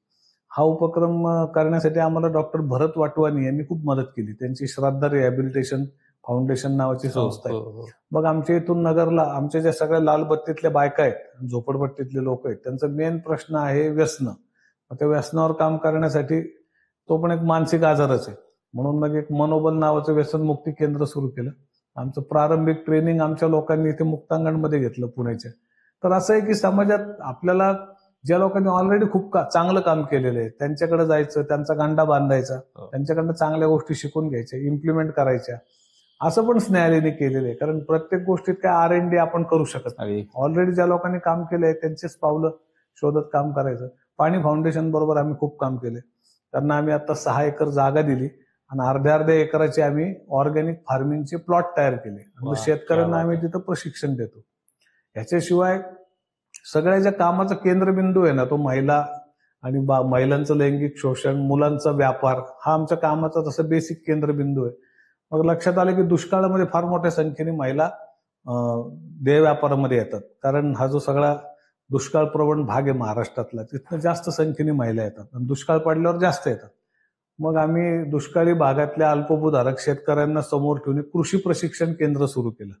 हा उपक्रम करण्यासाठी आम्हाला डॉक्टर भरत वाटवानी यांनी खूप मदत केली. त्यांची श्रद्धा रिहॅबिलिटेशन फाउंडेशन नावाची संस्था आहे. मग आमच्या इथून नगरला आमच्या ज्या सगळ्या लालबत्तीतल्या बायका आहेत, झोपडपट्टीतले लोक आहेत, त्यांचा मेन प्रश्न आहे व्यसन. त्या व्यसनावर काम करण्यासाठी तो पण एक मानसिक आजारच आहे. म्हणून मग एक मनोबल नावाचं व्यसनमुक्ती केंद्र सुरू केलं. आमचं प्रारंभिक ट्रेनिंग आमच्या लोकांनी इथे मुक्तांगणमध्ये घेतलं पुण्याच्या. तर असं आहे की समाजात आपल्याला ज्या लोकांनी ऑलरेडी खूप चांगलं काम केलेलं आहे त्यांच्याकडे जायचं, त्यांचा गांडा बांधायचा, त्यांच्याकडनं चांगल्या गोष्टी शिकून घ्यायच्या, इम्प्लिमेंट करायच्या, असं पण स्नेहालयाने केलेलं आहे. कारण प्रत्येक गोष्टीत काय R&D आपण करू शकत नाही. ऑलरेडी ज्या लोकांनी काम केलंय त्यांचेच पावलं शोधत काम करायचं. पाणी फाउंडेशन बरोबर आम्ही खूप काम केले. त्यांना आम्ही आता 6 एकर जागा दिली आणि अर्ध्या एकराचे आम्ही ऑर्गॅनिक फार्मिंगचे प्लॉट तयार केले. शेतकऱ्यांना आम्ही तिथं प्रशिक्षण देतो. याच्याशिवाय सगळ्या ज्या कामाचा केंद्रबिंदू आहे ना, तो महिला आणि महिलांचं लैंगिक शोषण, मुलांचा व्यापार, हा आमच्या कामाचा तसं बेसिक केंद्रबिंदू आहे. मग लक्षात आलं की दुष्काळामध्ये फार मोठ्या संख्येने महिला देह व्यापारामध्ये येतात, कारण हा जो सगळा दुष्काळ प्रवण भाग आहे महाराष्ट्रातला, तिथनं जास्त संख्येने महिला येतात आणि दुष्काळ पडल्यावर जास्त येतात. मग आम्ही दुष्काळी भागातल्या अल्पभूधारक शेतकऱ्यांना समोर ठेवून कृषी प्रशिक्षण केंद्र सुरू केलं.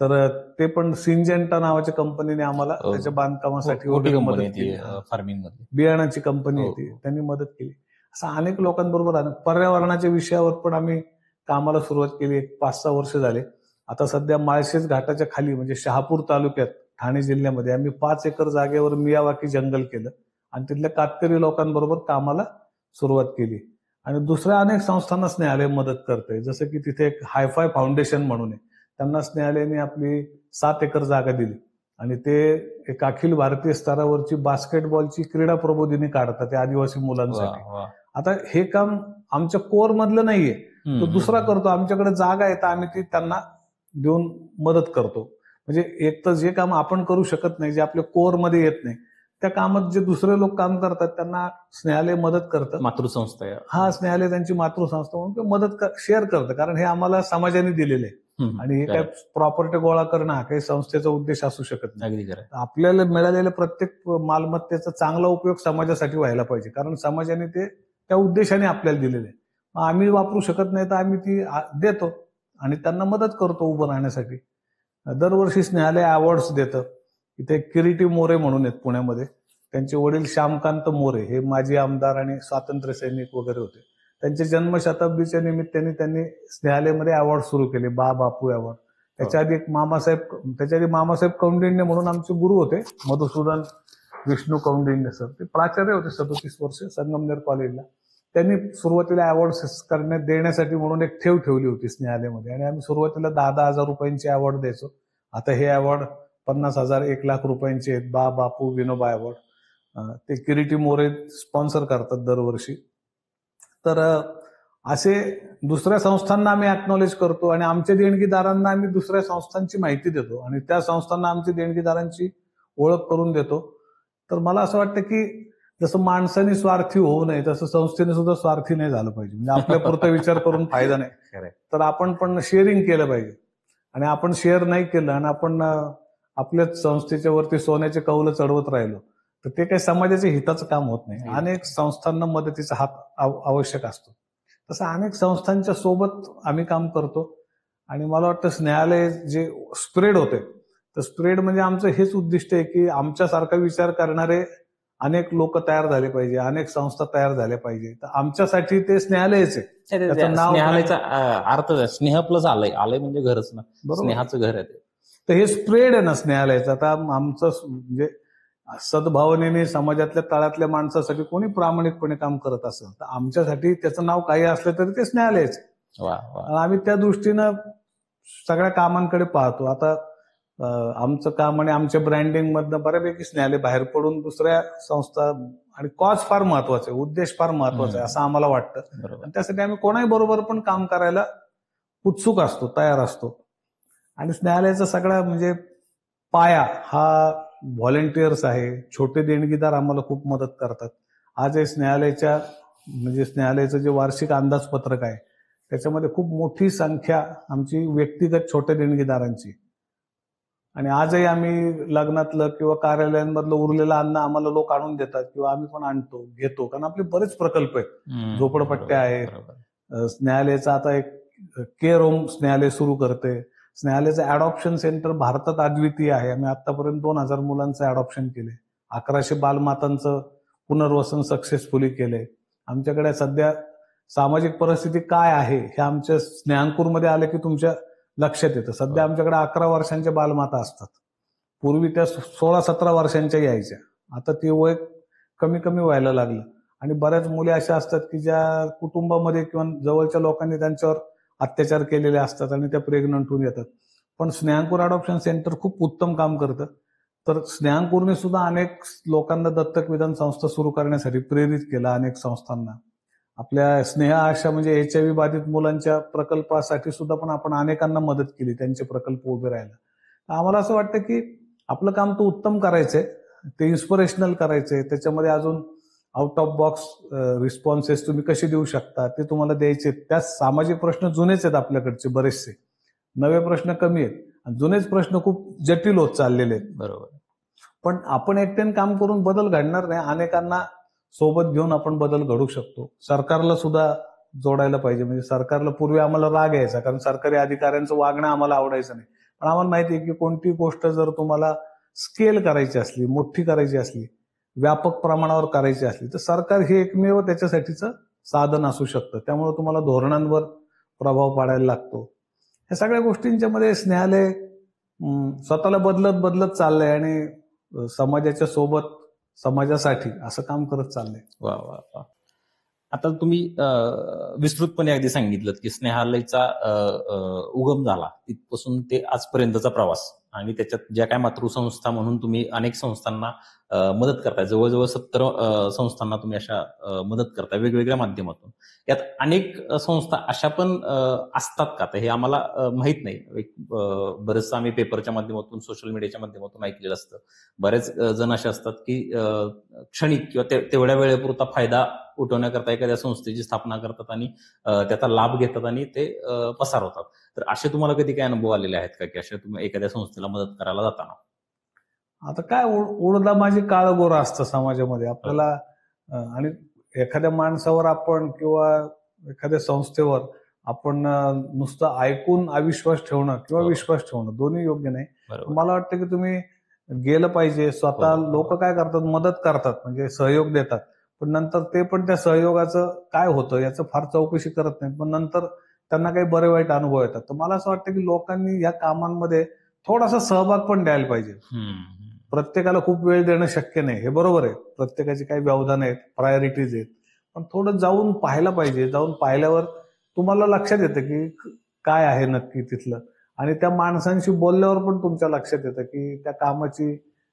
तर ते पण सिंजेंटा नावाच्या कंपनीने आम्हाला त्याच्या बांधकामासाठी मदत केली. फार्मिंग मध्ये बियाणाची कंपनी आहे ती, त्यांनी मदत केली. असं अनेक लोकांबरोबर पर्यावरणाच्या विषयावर पण आम्ही कामाला सुरुवात केली. 5-6 वर्ष झाले. आता सध्या माळशेज घाटाच्या खाली म्हणजे शहापूर तालुक्यात ठाणे जिल्ह्यामध्ये आम्ही 5 एकर जागेवर मियावाकी जंगल केलं आणि तिथल्या कातकरी लोकांबरोबर कामाला सुरुवात केली. आणि दुसऱ्या अनेक संस्थांना स्नेहालय मदत करते. जसं की तिथे एक हायफाय फाउंडेशन म्हणून आहे, त्यांना स्नेहालयाने आपली 7 एकर जागा दिली आणि ते एक अखिल भारतीय स्तरावरची बास्केटबॉलची क्रीडा प्रबोधिनी काढतात त्या आदिवासी मुलांसाठी. आता हे काम आमच्या कोर मधलं नाहीये, तो दुसरा करतो. आमच्याकडे जागा आहे तर आम्ही ती त्यांना देऊन मदत करतो. म्हणजे एक तर जे काम आपण करू शकत नाही, जे आपल्या कोर मध्ये येत नाही, त्या कामात जे दुसरे लोक काम करतात त्यांना स्नेहालय मदत करतं. मातृसंस्था आहे. हा, स्नेहालय त्यांची मातृसंस्था म्हणून मदत शेअर करतं, कारण हे आम्हाला समाजाने दिलेलं आहे. आणि हे काय प्रॉपर्टी गोळा करणं हा काही संस्थेचा उद्देश असू शकत नाही. आपल्याला मिळालेल्या प्रत्येक मालमत्तेचा चांगला उपयोग समाजासाठी व्हायला पाहिजे, कारण समाजाने ते त्या उद्देशाने आपल्याला दिलेले आहे. आम्ही वापरू शकत नाही तर आम्ही ती देतो आणि त्यांना मदत करतो उभं राहण्यासाठी. दरवर्षी स्नेहालय अवॉर्ड्स देतं. इथे किरीटी मोरे म्हणून आहेत पुण्यामध्ये, त्यांचे वडील श्यामकांत मोरे हे माजी आमदार आणि स्वातंत्र्य सैनिक वगैरे होते. त्यांच्या जन्मशताब्दीच्या निमित्ताने त्यांनी स्नेहालयमध्ये अवॉर्ड सुरू केले, बापू अवॉर्ड. त्याच्या आधी मामासाहेब कौंडिण्य म्हणून आमचे गुरु होते, मधुसूदन विष्णू कौंडिण्य सर, ते प्राचार्य होते 37 वर्ष संगमनेर कॉलेजला. त्यांनी सुरुवातीला अवॉर्ड देण्यासाठी म्हणून एक ठेव ठेवली होती स्नेहालयमध्ये आणि आम्ही सुरुवातीला 10,000 रुपयांचे अवॉर्ड द्यायचो. आता हे अवॉर्ड 50,000 1,00,000 रुपयांचे आहेत. बापू विनोबा अवॉर्ड ते किरीटी मोरे स्पॉन्सर करतात दरवर्षी. तर असे दुसऱ्या संस्थांना आम्ही अॅक्नॉलेज करतो आणि आमच्या देणगीदारांना आम्ही दुसऱ्या संस्थांची माहिती देतो आणि त्या संस्थांना आमच्या देणगीदारांची ओळख करून देतो. तर मला असं वाटतं की जसं माणसाने स्वार्थी होऊ नये तसं संस्थेने सुद्धा स्वार्थी नाही झालं पाहिजे. म्हणजे आपल्यापुरता विचार करून फायदा नाही. खरंय. तर आपण पण शेअरिंग केलं पाहिजे. आणि आपण शेअर नाही केलं आणि आपण आपल्याच संस्थेच्या वरती सोन्याचे कौलं चढवत राहिलो तर ते काही समाजाच्या हिताचं काम होत नाही. अनेक संस्थांना मदतीचा हात आवश्यक असतो. तसं अनेक संस्थांच्या सोबत आम्ही काम करतो आणि मला वाटतं न्यायालय जे स्प्रेड होते तर स्प्रेड म्हणजे आमचं हेच उद्दिष्ट आहे की आमच्यासारखा विचार करणारे अनेक लोक तयार झाले पाहिजे, अनेक संस्था तयार झाल्या पाहिजे. तर आमच्यासाठी ते न्यायालयच आहे. त्याचं नाव स्नेहालयचा अर्थ स्नेह प्लस आलय आलय म्हणजे घरच ना, बरोबर. स्नेहाचं घर आहे ते. तर हे स्प्रेड आहे ना न्यायालयाचं. आता आमचं म्हणजे सद्भावनेने समाजातल्या तळातल्या माणसासाठी कोणी प्रामाणिकपणे काम करत असेल तर आमच्यासाठी त्याचं नाव काही असलं तरी तेच न्यायालयच. आम्ही त्या दृष्टीनं सगळ्या कामांकडे पाहतो. आता आमचं काम आणि आमच्या ब्रँडिंग मधनं बऱ्यापैकी न्यायालय बाहेर पडून दुसऱ्या संस्था आणि कॉज फार महत्वाचा आहे, उद्देश फार महत्वाचा आहे असं आम्हाला वाटतं. आणि त्यासाठी आम्ही कोणाही बरोबर पण काम करायला उत्सुक असतो, तयार असतो. आणि न्यायालयाचा सगळा म्हणजे पाया हा व्हॉलेंटियर्स आहे. छोटे देणगीदार आम्हाला खूप मदत करतात. आज न्यायालयाचं जे वार्षिक अंदाजपत्रक आहे त्याच्यामध्ये खूप मोठी संख्या आमची व्यक्तिगत छोट्या देणगीदारांची. आणि आजही आम्ही लग्नातलं किंवा कार्यालयांमधलं उरलेलं अन्न आम्हाला लोक आणून देतात किंवा आम्ही पण आणतो, घेतो. कारण आपले बरेच प्रकल्प आहेत, झोपडपट्ट्या आहेत. न्यायालयाचा आता एक केअर होम न्यायालय सुरू करते. न्यायालयाचं अडॉप्शन सेंटर भारतात अद्वितीय आहे. आम्ही आतापर्यंत 2000 मुलांचं अडॉप्शन केले, 1100 बालमातांचं पुनर्वसन सक्सेसफुली केलंय. आमच्याकडे सध्या सामाजिक परिस्थिती काय आहे हे आमच्या स्नेहांकूरमध्ये आलं की तुमच्या लक्षात येतं. सध्या आमच्याकडे 11 वर्षांच्या बालमाता असतात. पूर्वी त्या 16-17 वर्षांच्या यायच्या. आता ते वय कमी कमी व्हायला लागलं. आणि बऱ्याच मुली अशा असतात की ज्या कुटुंबामध्ये किंवा जवळच्या लोकांनी त्यांच्यावर अत्याचार केलेले असतात आणि त्या प्रेग्नंट होऊन येतात. पण स्नेहांकूर अडॉप्शन सेंटर खूप उत्तम काम करतं. तर स्नेहांकूरने सुद्धा अनेक लोकांना दत्तक विधान संस्था सुरू करण्यासाठी प्रेरित केलं. अनेक संस्थांना आपल्या स्नेहा आशा म्हणजे HIV बाधित मुलांच्या प्रकल्पासाठी सुद्धा पण आपण अनेकांना मदत केली, त्यांचे प्रकल्प उभे राहायला. आम्हाला असं वाटतं की आपलं काम तर उत्तम करायचंय, ते इन्स्पिरेशनल करायचंय. त्याच्यामध्ये अजून आउट ऑफ बॉक्स रिस्पॉन्सेस तुम्ही कसे देऊ शकता ते तुम्हाला द्यायचे. त्या सामाजिक प्रश्न जुनेच आहेत आपल्याकडचे बरेचसे, नवे प्रश्न कमी आहेत. जुनेच प्रश्न खूप जटिल होत चाललेले आहेत. बरोबर. पण आपण एकट्याने काम करून बदल घडणार नाही. अनेकांना सोबत घेऊन आपण बदल घडू शकतो. सरकारला सुद्धा जोडायला पाहिजे. म्हणजे सरकारला पूर्वी आम्हाला राग यायचा कारण सरकारी अधिकाऱ्यांचं वागणं आम्हाला आवडायचं नाही. पण आम्हाला माहिती आहे की कोणती गोष्ट जर तुम्हाला स्केल करायची असली, मोठी करायची असली, व्यापक प्रमाणावर करायची असली तर सरकार हे एकमेव त्याच्यासाठीचं साधन असू शकतं. त्यामुळे तुम्हाला धोरणांवर प्रभाव पाडायला लागतो. या सगळ्या गोष्टींच्या मध्ये न्यायालय स्वतःला बदलत चाललंय आणि समाजाच्या सोबत समाजासाठी असं काम करत चाललंय. वा वा वा. आता तुम्ही विस्तृतपणे अगदी सांगितलं की स्नेहालयचा उगम झाला तिथपासून ते आजपर्यंतचा प्रवास आणि त्याच्यात ज्या काय मातृसंस्था म्हणून तुम्ही अनेक संस्थांना मदत करताय, जवळजवळ 70 संस्थांना तुम्ही अशा मदत करताय वेगवेगळ्या माध्यमातून. यात अनेक संस्था अशा पण असतात का? तर हे आम्हाला माहित नाही. बरेचसं आम्ही पेपरच्या माध्यमातून, सोशल मीडियाच्या माध्यमातून ऐकलेलं असतं. बरेच जण असे असतात की क्षणिक किंवा तेवढ्या वेळेपुरता फायदा उठवण्याकरता एखाद्या संस्थेची स्थापना करतात आणि त्याचा लाभ घेतात आणि ते पसार होतात. तर असे तुम्हाला कधी काही अनुभव आलेले आहेत का की अशा तुम्ही एखाद्या संस्थेला मदत करायला जाताना? आता काय उडदा माझी काळगोर असतं समाजामध्ये आपल्याला. आणि एखाद्या माणसावर आपण किंवा एखाद्या संस्थेवर आपण नुसतं ऐकून अविश्वास ठेवणं किंवा विश्वास ठेवणं दोन्ही योग्य नाही. मला वाटतं की तुम्ही गेलं पाहिजे. स्वतः लोक काय करतात, मदत करतात म्हणजे सहयोग देतात, पण नंतर ते पण त्या सहयोगाचं काय होतं याचं फार चौकशी करत नाहीत. पण नंतर त्यांना काही बरे वाईट अनुभव येतात. तर मला असं वाटतं की लोकांनी या कामांमध्ये थोडासा सहभाग पण द्यायला पाहिजे. प्रत्येकाला खूप वेळ देणं शक्य नाही, हे बरोबर आहे. प्रत्येकाची काही व्यवधान आहेत, प्रायोरिटीज आहेत. पण थोडं जाऊन पाहायला पाहिजे. जाऊन पाहिल्यावर तुम्हाला लक्षात येतं की काय आहे नक्की तिथलं. आणि त्या माणसांशी बोलल्यावर पण तुमच्या लक्षात येतं की त्या कामाची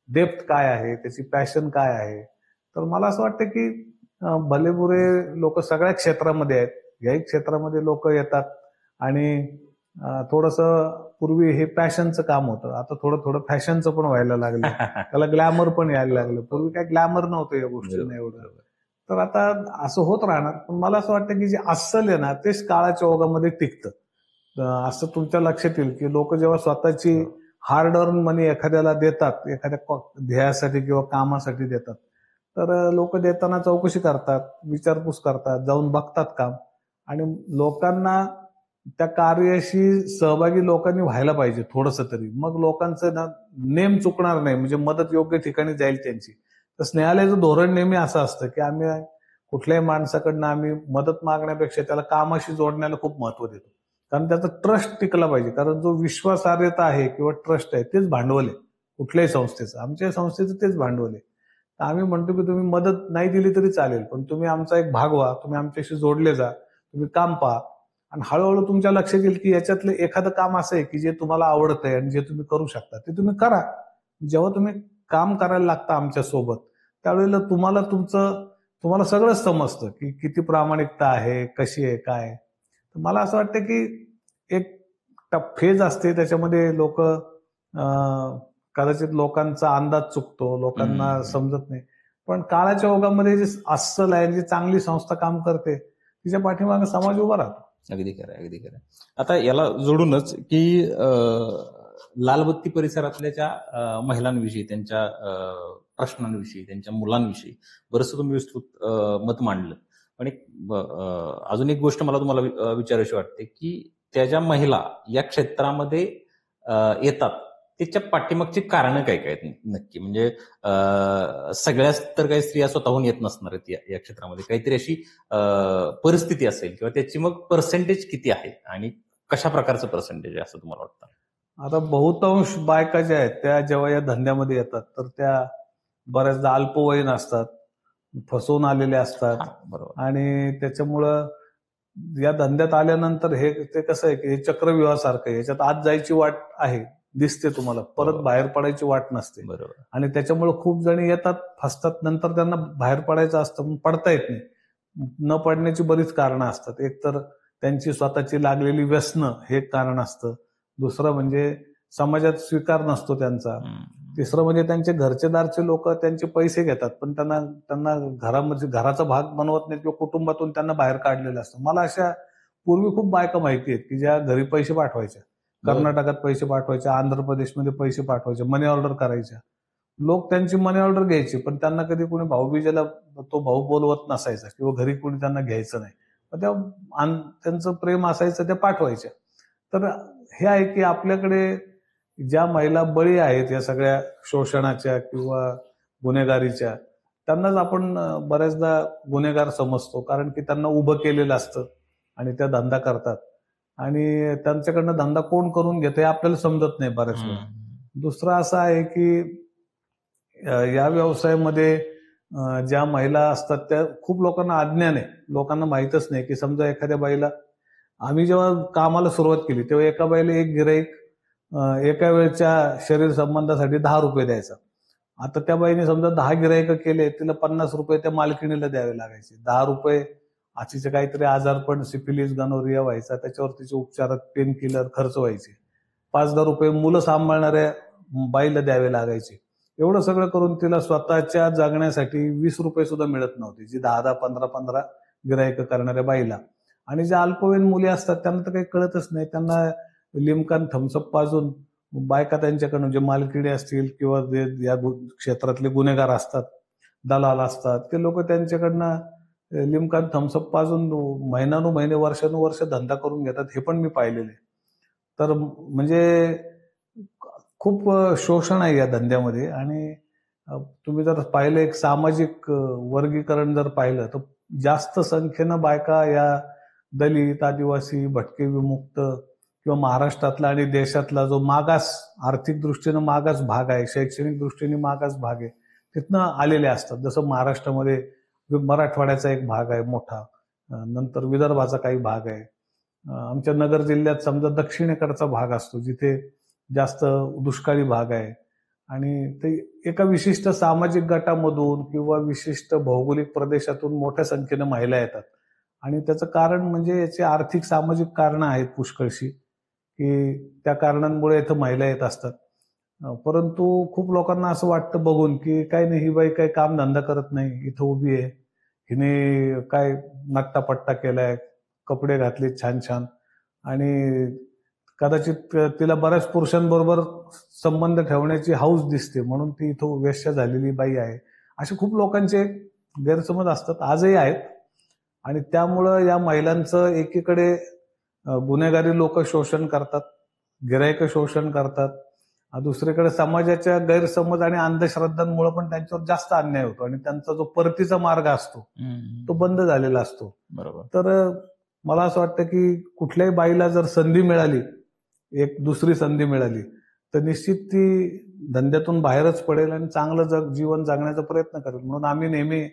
डेप्थ काय आहे, त्याची पॅशन काय आहे. तर मला असं वाटतं की भलेबुरे लोक सगळ्या क्षेत्रामध्ये आहेत. याही क्षेत्रामध्ये लोक येतात आणि थोडंसं पूर्वी हे पॅशनचं काम होतं, आता थोडं थोडं फॅशनचं पण व्हायला लागलं, त्याला ग्लॅमर पण यायला लागलं. पूर्वी काय ग्लॅमर नव्हतं या गोष्टींना एवढं. तर आता असं होत राहणार. पण मला असं वाटतं की जे अस्सल आहे ना तेच काळाच्या ओघामध्ये टिकतं. असं तुमच्या लक्षात येईल की लोक जेव्हा स्वतःची हार्ड अर्न मनी एखाद्याला देतात, एखाद्या ध्येयासाठी किंवा कामासाठी देतात, तर लोक देताना चौकशी करतात, विचारपूस करतात, जाऊन बघतात काम. आणि लोकांना त्या कार्याशी सहभागी लोकांनी व्हायला पाहिजे थोडंसं तरी. मग लोकांचं ना नेम चुकणार नाही, म्हणजे मदत योग्य ठिकाणी जाईल त्यांची. तर स्नेहालयाचं धोरण नेहमी असं असतं की आम्ही कुठल्याही माणसाकडनं आम्ही मदत मागण्यापेक्षा त्याला कामाशी जोडण्याला खूप महत्व देतो. कारण त्याचा ट्रस्ट टिकला पाहिजे. कारण जो विश्वासार्हता आहे किंवा ट्रस्ट आहे तेच भांडवल आहे कुठल्याही संस्थेचं. आमच्या संस्थेचं तेच भांडवल आहे. तर आम्ही म्हणतो की तुम्ही मदत नाही दिली तरी चालेल, पण तुम्ही आमचा एक भाग व्हा, तुम्ही आमच्याशी जोडले जा, तुम्ही काम पहा. आणि हळूहळू तुमच्या लक्षात येईल की याच्यातलं एखादं काम असं आहे की जे तुम्हाला आवडतंय आणि जे तुम्ही करू शकता ते तुम्ही करा. जेव्हा तुम्ही काम करायला लागता आमच्या सोबत, त्यावेळेला तुम्हाला सगळंच समजतं की किती प्रामाणिकता आहे, कशी आहे, काय आहे. तर मला असं वाटतं की एक फेज असते, त्याच्यामध्ये लोक कदाचित लोकांचा अंदाज चुकतो, लोकांना समजत नाही. पण काळाच्या ओघामध्ये जे अस्सल आहे, जी चांगली संस्था काम करते, तिच्या पाठीमागे समाज उभा राहतो. अगदी खरं, अगदी खरं. आता याला जोडूनच की लालबत्ती परिसरातल्या ज्या महिलांविषयी, त्यांच्या प्रश्नांविषयी, त्यांच्या मुलांविषयी बरंचसं तुम्ही विस्तृत मत मांडलं. पण अजून एक गोष्ट मला तुम्हाला विचारावीशी वाटते की त्या ज्या महिला या क्षेत्रामध्ये येतात त्याच्या पाठीमागची कारणं काय काय आहेत नक्की? म्हणजे सगळ्याच तर काही स्त्रिया स्वतःहून येत नसणार आहेत या क्षेत्रामध्ये. काहीतरी अशी परिस्थिती असेल किंवा त्याची मग पर्सेंटेज किती आहे आणि कशा प्रकारचं पर्सेंटेज आहे असं तुम्हाला वाटतं? आता बहुतांश बायका ज्या आहेत त्या जेव्हा या धंद्यामध्ये येतात तर त्या बऱ्याचदा अल्पवयीन असतात, फसवून आलेले असतात. बरोबर. आणि त्याच्यामुळं या धंद्यात आल्यानंतर ते कसं आहे की हे चक्रव्यूहासारखं आहे. याच्यात आत जायची वाट आहे, दिसते तुम्हाला, परत बाहेर पडायची वाट नसते. बरोबर. आणि त्याच्यामुळे खूप जणी येतात, फसतात, नंतर त्यांना बाहेर पडायचं असतं पण पडता येत नाही. न पडण्याची बरीच कारणं असतात. एक तर त्यांची स्वतःची लागलेली व्यसनं हे एक कारण असतं. दुसरं म्हणजे समाजात स्वीकार नसतो त्यांचा. तिसरं म्हणजे त्यांचे घरचे लोक त्यांचे पैसे घेतात, पण त्यांना घरामध्ये घराचा भाग बनवत नाहीत किंवा कुटुंबातून त्यांना बाहेर काढलेलं असतं. मला अशा पूर्वी खूप बायका माहिती आहेत की ज्या घरी पैसे पाठवायच्या, कर्नाटकात पैसे पाठवायच्या, आंध्र प्रदेशमध्ये पैसे पाठवायच्या, मनी ऑर्डर करायच्या. लोक त्यांची मनी ऑर्डर घ्यायची, पण त्यांना कधी कोणी भाऊबीजेला तो भाऊ बोलवत नसायचा किंवा घरी कोणी त्यांना घ्यायचं नाही. पण त्यांचं प्रेम असायचं, त्या पाठवायच्या. तर हे आहे की आपल्याकडे ज्या महिला बळी आहेत या सगळ्या शोषणाच्या किंवा गुन्हेगारीच्या, त्यांनाच आपण बऱ्याचदा गुन्हेगार समजतो. कारण की त्यांना उभं केलेलं असतं आणि त्या धंदा करतात. आणि त्यांच्याकडनं धंदा कोण करून घेतं हे आपल्याला समजत नाही बऱ्याच वेळा. दुसरं असं आहे की या व्यवसायामध्ये ज्या महिला असतात त्या खूप लोकांना अज्ञान आहे. लोकांना माहीतच नाही की समजा एखाद्या बाईला, आम्ही जेव्हा कामाला सुरुवात केली तेव्हा एका बाईला एक गिऱ्हाईक एका वेळच्या शरीर संबंधासाठी ₹10 द्यायचा. आता त्या बाईने समजा 10 गिऱ्हाईक केले, तिला ₹50 त्या मालकिणीला द्यावे लागायचे. ₹10 आजीचे काहीतरी आजारपण, सिफिलिस, गनोरिया व्हायचा, त्याच्यावर तिचे उपचारात पेन किलर खर्च व्हायचे. ₹5,000 मुलं सांभाळणाऱ्या बाईला द्यावे लागायचे. एवढं सगळं करून तिला स्वतःच्या जगण्यासाठी ₹20 सुद्धा मिळत नव्हते, जी 10-10, 15-15 गिऱ्हाईक करणाऱ्या बाईला. आणि ज्या अल्पवयीन मुली असतात त्यांना तर काही कळतच नाही. त्यांना लिमकान थम्सअप पाजून बायका त्यांच्याकडून, जे मालकिणी असतील किंवा जे या क्षेत्रातले गुन्हेगार असतात, दलाल असतात, ते लोक त्यांच्याकडनं लिमकान थम्सअप पाजून महिन्यानुमहिने, वर्षानुवर्ष धंदा करून घेतात. हे पण मी पाहिलेले. तर म्हणजे खूप शोषण आहे या धंद्यामध्ये. आणि तुम्ही जर पाहिलं, एक सामाजिक वर्गीकरण जर पाहिलं तर जास्त संख्येनं बायका या दलित, आदिवासी, भटके, विमुक्त किंवा महाराष्ट्रातला आणि देशातला जो मागास, आर्थिक दृष्टीनं मागास भाग आहे, शैक्षणिक दृष्टीने मागास भाग आहे, तिथनं आलेले असतात. जसं महाराष्ट्रामध्ये मराठवाड्याचा एक भाग आहे मोठा, नंतर विदर्भाचा काही भाग आहे, आमच्या नगर जिल्ह्यात समजा दक्षिणेकडचा भाग असतो जिथे जास्त दुष्काळी भाग आहे. आणि ते एका विशिष्ट सामाजिक गटामधून किंवा विशिष्ट भौगोलिक प्रदेशातून मोठ्या संख्येनं महिला येतात. आणि त्याचं कारण म्हणजे याचे आर्थिक सामाजिक कारणं आहेत पुष्कळशी, की त्या कारणांमुळे इथं महिला येत असतात. परंतु खूप लोकांना असं वाटतं बघून, की काही नाही, ही बाई काही कामधंदा करत नाही, इथं उभी आहे. हिने काय नट्टापट्टा केलाय, कपडे घातले छान-छान आणि कदाचित तिला बऱ्याच पुरुषांबरोबर संबंध ठेवण्याची हौस दिसते, म्हणून ती इथं वेश्या झालेली बाई आहे. असे खूप लोकांचे गैरसमज असतात, आजही आहेत. आणि त्यामुळं या महिलांचं एकीकडे गुन्हेगारी लोक शोषण करतात, गिराईक शोषण करतात. दुसरीकडे समाजाच्या गैरसमज आणि अंधश्रद्धांमुळे पण त्यांच्यावर जास्त अन्याय होतो आणि त्यांचा जो परतीचा मार्ग असतो तो बंद झालेला असतो. बरोबर. तर मला असं वाटतं की कुठल्याही बाईला जर संधी मिळाली, एक दुसरी संधी मिळाली, तर निश्चित ती धंद्यातून बाहेरच पडेल आणि चांगलं जीवन जगण्याचा प्रयत्न करेल. म्हणून आम्ही नेहमी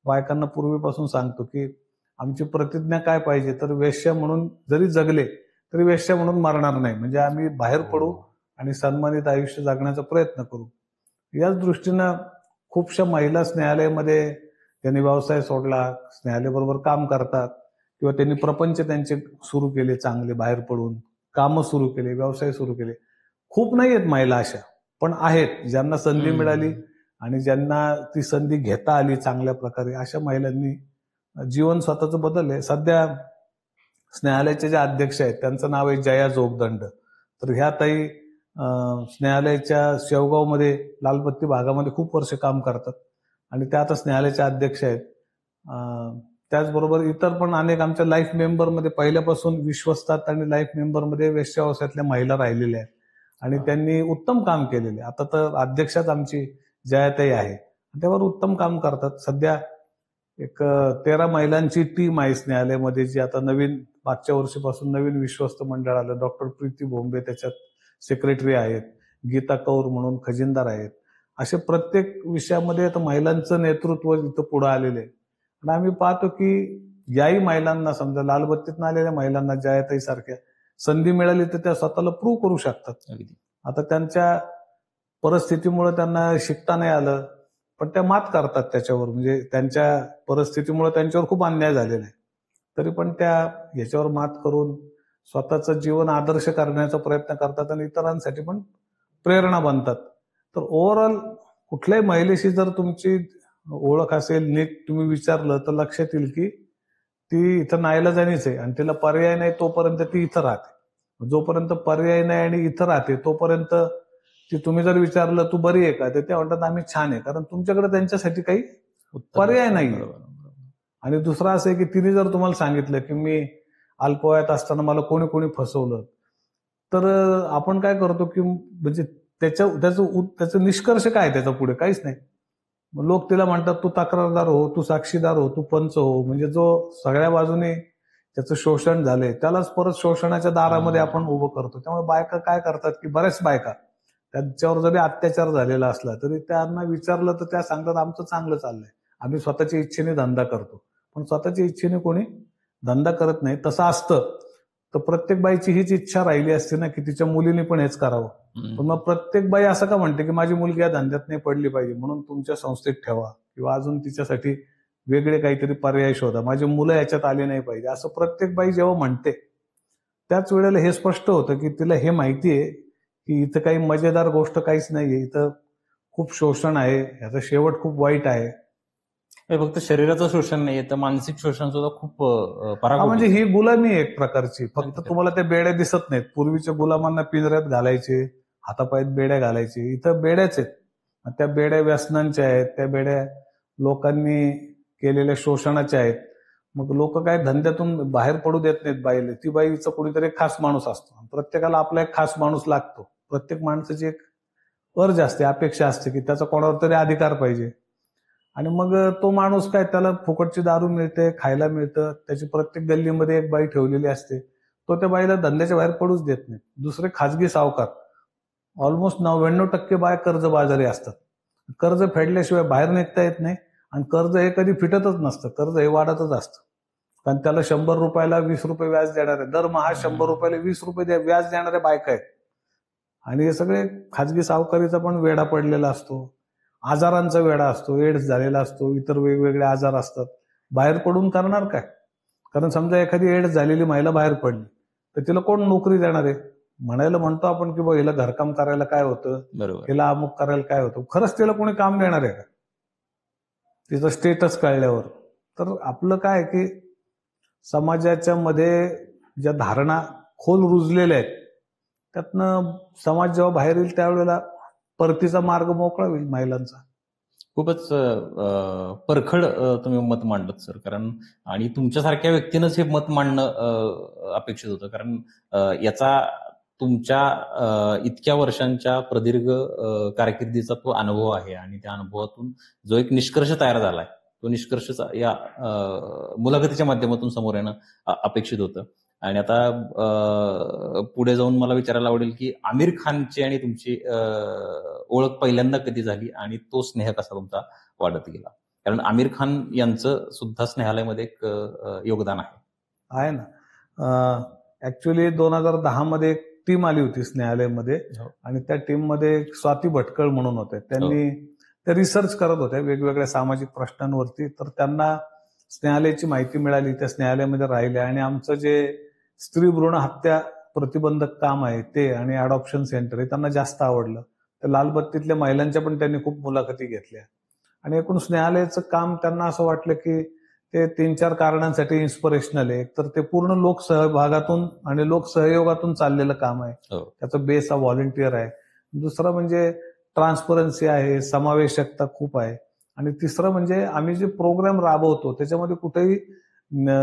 बायकांना पूर्वीपासून सांगतो की आमची प्रतिज्ञा काय पाहिजे, तर वेश्या म्हणून जरी जगले तरी वेश्या म्हणून मरणार नाही. म्हणजे आम्ही बाहेर पडू आणि सन्मानित आयुष्य जगण्याचा प्रयत्न करू. याच दृष्टीनं खूपशा महिला न्यायालयामध्ये त्यांनी व्यवसाय सोडला, न्यायालयाबरोबर काम करतात किंवा त्यांनी प्रपंच त्यांचे सुरू केले, चांगले बाहेर पडून कामं सुरू केले, व्यवसाय सुरू केले. खूप नाही आहेत महिला अशा, पण आहेत ज्यांना संधी मिळाली आणि ज्यांना ती संधी घेता आली चांगल्या प्रकारे, अशा महिलांनी जीवन स्वतःचं बदललंय. सध्या न्यायालयाचे जे अध्यक्ष आहेत त्यांचं नाव आहे जया जोगदंड. तर ह्या ताई न्यायालयाच्या शेवगावमध्ये लालबत्ती भागामध्ये खूप वर्ष काम करतात आणि त्या आता न्यायालयाच्या अध्यक्ष आहेत. त्याचबरोबर इतर पण अनेक आमच्या लाईफ मेंबरमध्ये पहिल्यापासून विश्वस्तात आणि लाईफ मेंबरमध्ये वेश्या व्यवसायातल्या महिला राहिलेल्या आहेत आणि त्यांनी उत्तम काम केलेले. आता तर अध्यक्षाच आमची जयाताई आहे, त्यावर उत्तम काम करतात. सध्या एक 13 महिलांची टीम आहे न्यायालयामध्ये, जी आता नवीन मागच्या वर्षीपासून नवीन विश्वस्त मंडळ आलं. डॉक्टर प्रीती भोंबे त्याच्यात सेक्रेटरी आहेत, गीता कौर म्हणून खजिनदार आहेत. असे प्रत्येक विषयामध्ये आता महिलांचं नेतृत्व इथं पुढे आलेलं आहे आणि आम्ही पाहतो की याही महिलांना, समजा लालबत्तीतून आलेल्या महिलांना जयाताई सारख्या संधी मिळाली तर त्या स्वतःला प्रूव्ह करू शकतात. आता त्यांच्या परिस्थितीमुळे त्यांना शिकता नाही आलं, पण त्या मात करतात त्याच्यावर. म्हणजे त्यांच्या परिस्थितीमुळे त्यांच्यावर खूप अन्याय झालेला आहे, तरी पण त्या याच्यावर मात करून स्वतःचं जीवन आदर्श करण्याचा प्रयत्न करतात आणि इतरांसाठी पण प्रेरणा बनतात. तर ओव्हरऑल कुठल्याही महिलेशी जर तुमची ओळख असेल, नीट तुम्ही विचारलं तर लक्षात येईल की ती इथं नाईलाजानीच आहे आणि तिला पर्याय नाही तोपर्यंत ती इथं राहते. जोपर्यंत पर्याय नाही आणि इथं राहते तोपर्यंत ती, तुम्ही जर विचारलं तू बरी आहे का, तर ते म्हणतात आम्ही छान आहे, कारण तुमच्याकडे त्यांच्यासाठी काही पर्याय नाही. आणि दुसरं असं आहे की तिने जर तुम्हाला सांगितलं की मी अल्पवयात असताना मला कोणी कोणी फसवलं, तर आपण काय करतो की म्हणजे त्याचं निष्कर्ष काय, त्याचा पुढे काहीच नाही. लोक तिला म्हणतात तू तक्रारदार हो, तू साक्षीदार हो, तू पंच हो. म्हणजे जो सगळ्या बाजूने त्याचं शोषण झालंय त्यालाच परत शोषणाच्या दारामध्ये आपण उभं करतो. त्यामुळे बायका काय करतात की बऱ्याच बायका त्यांच्यावर जरी अत्याचार झालेला असला तरी त्यांना विचारलं तर त्या सांगतात आमचं चांगलं चाललंय, आम्ही स्वतःच्या इच्छेने धंदा करतो. पण स्वतःच्या इच्छेने कोणी धंदा करत नाही. तसं असतं तर प्रत्येक बाईची हीच इच्छा राहिली असते ना की तिच्या मुलीने पण हेच करावं. पण मग प्रत्येक बाई असं का म्हणते की माझी मुलगी या धंद्यात नाही पडली पाहिजे म्हणून तुमच्या संस्थेत ठेवा किंवा अजून तिच्यासाठी वेगळे काहीतरी पर्याय शोधा, माझी मुलं याच्यात आली नाही पाहिजे, असं प्रत्येक बाई जेव्हा म्हणते त्याच वेळेला हे स्पष्ट होतं की तिला हे माहिती आहे की इथं काही मजेदार गोष्ट काहीच नाहीये, इथं खूप शोषण आहे, याचा शेवट खूप वाईट आहे. फक्त शरीराचं शोषण नाही तर मानसिक शोषण सुद्धा खूप म्हणजे ही गुलामी आहे एक प्रकारची. फक्त तुम्हाला त्या बेड्या दिसत नाहीत. पूर्वीच्या गुलामांना पिंजऱ्यात घालायचे, हातापायात बेड्या घालायचे, इथं बेड्याच आहेत. त्या बेड्या व्यसनांच्या आहेत, त्या बेड्या लोकांनी केलेल्या शोषणाच्या आहेत. मग लोक काय धंद्यातून बाहेर पडू देत नाहीत बाईला. ती बाईचं कोणीतरी एक खास माणूस असतो. प्रत्येकाला आपला एक खास माणूस लागतो. प्रत्येक माणसाची एक अर्ज असते, अपेक्षा असते की त्याचा कोणावर तरी अधिकार पाहिजे. आणि मग तो माणूस काय, त्याला फुकटची दारू मिळते, खायला मिळतं, त्याची प्रत्येक गल्लीमध्ये एक बाई ठेवलेली असते, तो त्या बाईला धंद्याच्या बाहेर पडूच देत नाही. दुसरे खाजगी सावकार, ऑलमोस्ट 99% बाया कर्जबाजारी असतात. कर्ज फेडल्याशिवाय बाहेर निघता येत नाही आणि कर्ज हे कधी फिटतच नसतं, कर्ज हे वाढतच असतं. कारण त्याला 100 रुपयाला 20 रुपये व्याज देणारे, दरमहा 100 रुपयाला 20 रुपये व्याज देणाऱ्या बायका आहेत. आणि हे सगळे खाजगी सावकारीचा पण वेढा पडलेला असतो, आजारांचा वेढा असतो, एड्स झालेला असतो, इतर वेगवेगळे आजार असतात. बाहेर पडून करणार काय? कारण समजा एखादी एड्स झालेली महिला बाहेर पडली तर तिला कोण नोकरी देणार आहे? म्हणायला म्हणतो आपण की बघ हिला घरकाम करायला काय होतं, बरोबर. हिला अमुक करायला काय होतं. खरंच तिला कोणी काम देणार आहे का तिचं स्टेटस कळल्यावर? तर आपलं काय आहे की समाजाच्या मध्ये ज्या धारणा खोल रुजलेल्या आहेत त्यातनं समाज जेव्हा बाहेर येईल त्यावेळेला परतीचा मार्ग मोकळा होईल महिलांचा. खूपच परखड तुम्ही मत मांडलं सर. कारण आणि तुमच्यासारख्या व्यक्तीनंच हे मत मांडणं अपेक्षित होतं. कारण याचा तुमच्या इतक्या वर्षांच्या प्रदीर्घ कारकिर्दीचा तो अनुभव आहे आणि त्या अनुभवातून जो एक निष्कर्ष तयार झालाय तो निष्कर्ष या मुलाखतीच्या माध्यमातून समोर येणं अपेक्षित होतं. आणि आता पुढे जाऊन मला विचारायला आवडेल की आमिर खानची आणि तुमची ओळख पहिल्यांदा कधी झाली आणि तो स्नेह कसा तुमचा वाढत गेला? कारण आमिर खान यांचं सुद्धा स्नेहालयमध्ये एक योगदान आहे ना. ऍक्च्युली 2010 मध्ये एक टीम आली होती स्नेहालयमध्ये आणि त्या टीम मध्ये स्वाती भटकळ म्हणून होते. त्यांनी ते रिसर्च करत होते वेगवेगळ्या सामाजिक प्रश्नांवरती. तर त्यांना स्नेहालयाची माहिती मिळाली, त्या स्नेहालयामध्ये राहिल्या आणि आमचं जे स्त्री भ्रूण हत्या प्रतिबंधक काम आहे ते आणि अडॉप्शन सेंटर हे त्यांना जास्त आवडलं. तर लालबत्तीतल्या महिलांच्या पण त्यांनी खूप मुलाखती घेतल्या आणि एकूण स्नेहालयाचं काम त्यांना असं वाटलं की ते 3-4 कारणांसाठी इन्स्पिरेशनल आहे. तर ते पूर्ण लोकसहभागातून आणि लोकसहयोगातून चाललेलं काम आहे. त्याचा बेस हा व्हॉलंटियर आहे. दुसरं म्हणजे ट्रान्सपरन्सी आहे, समावेशकता खूप आहे आणि तिसरं म्हणजे आम्ही जे प्रोग्राम राबवतो त्याच्यामध्ये कुठेही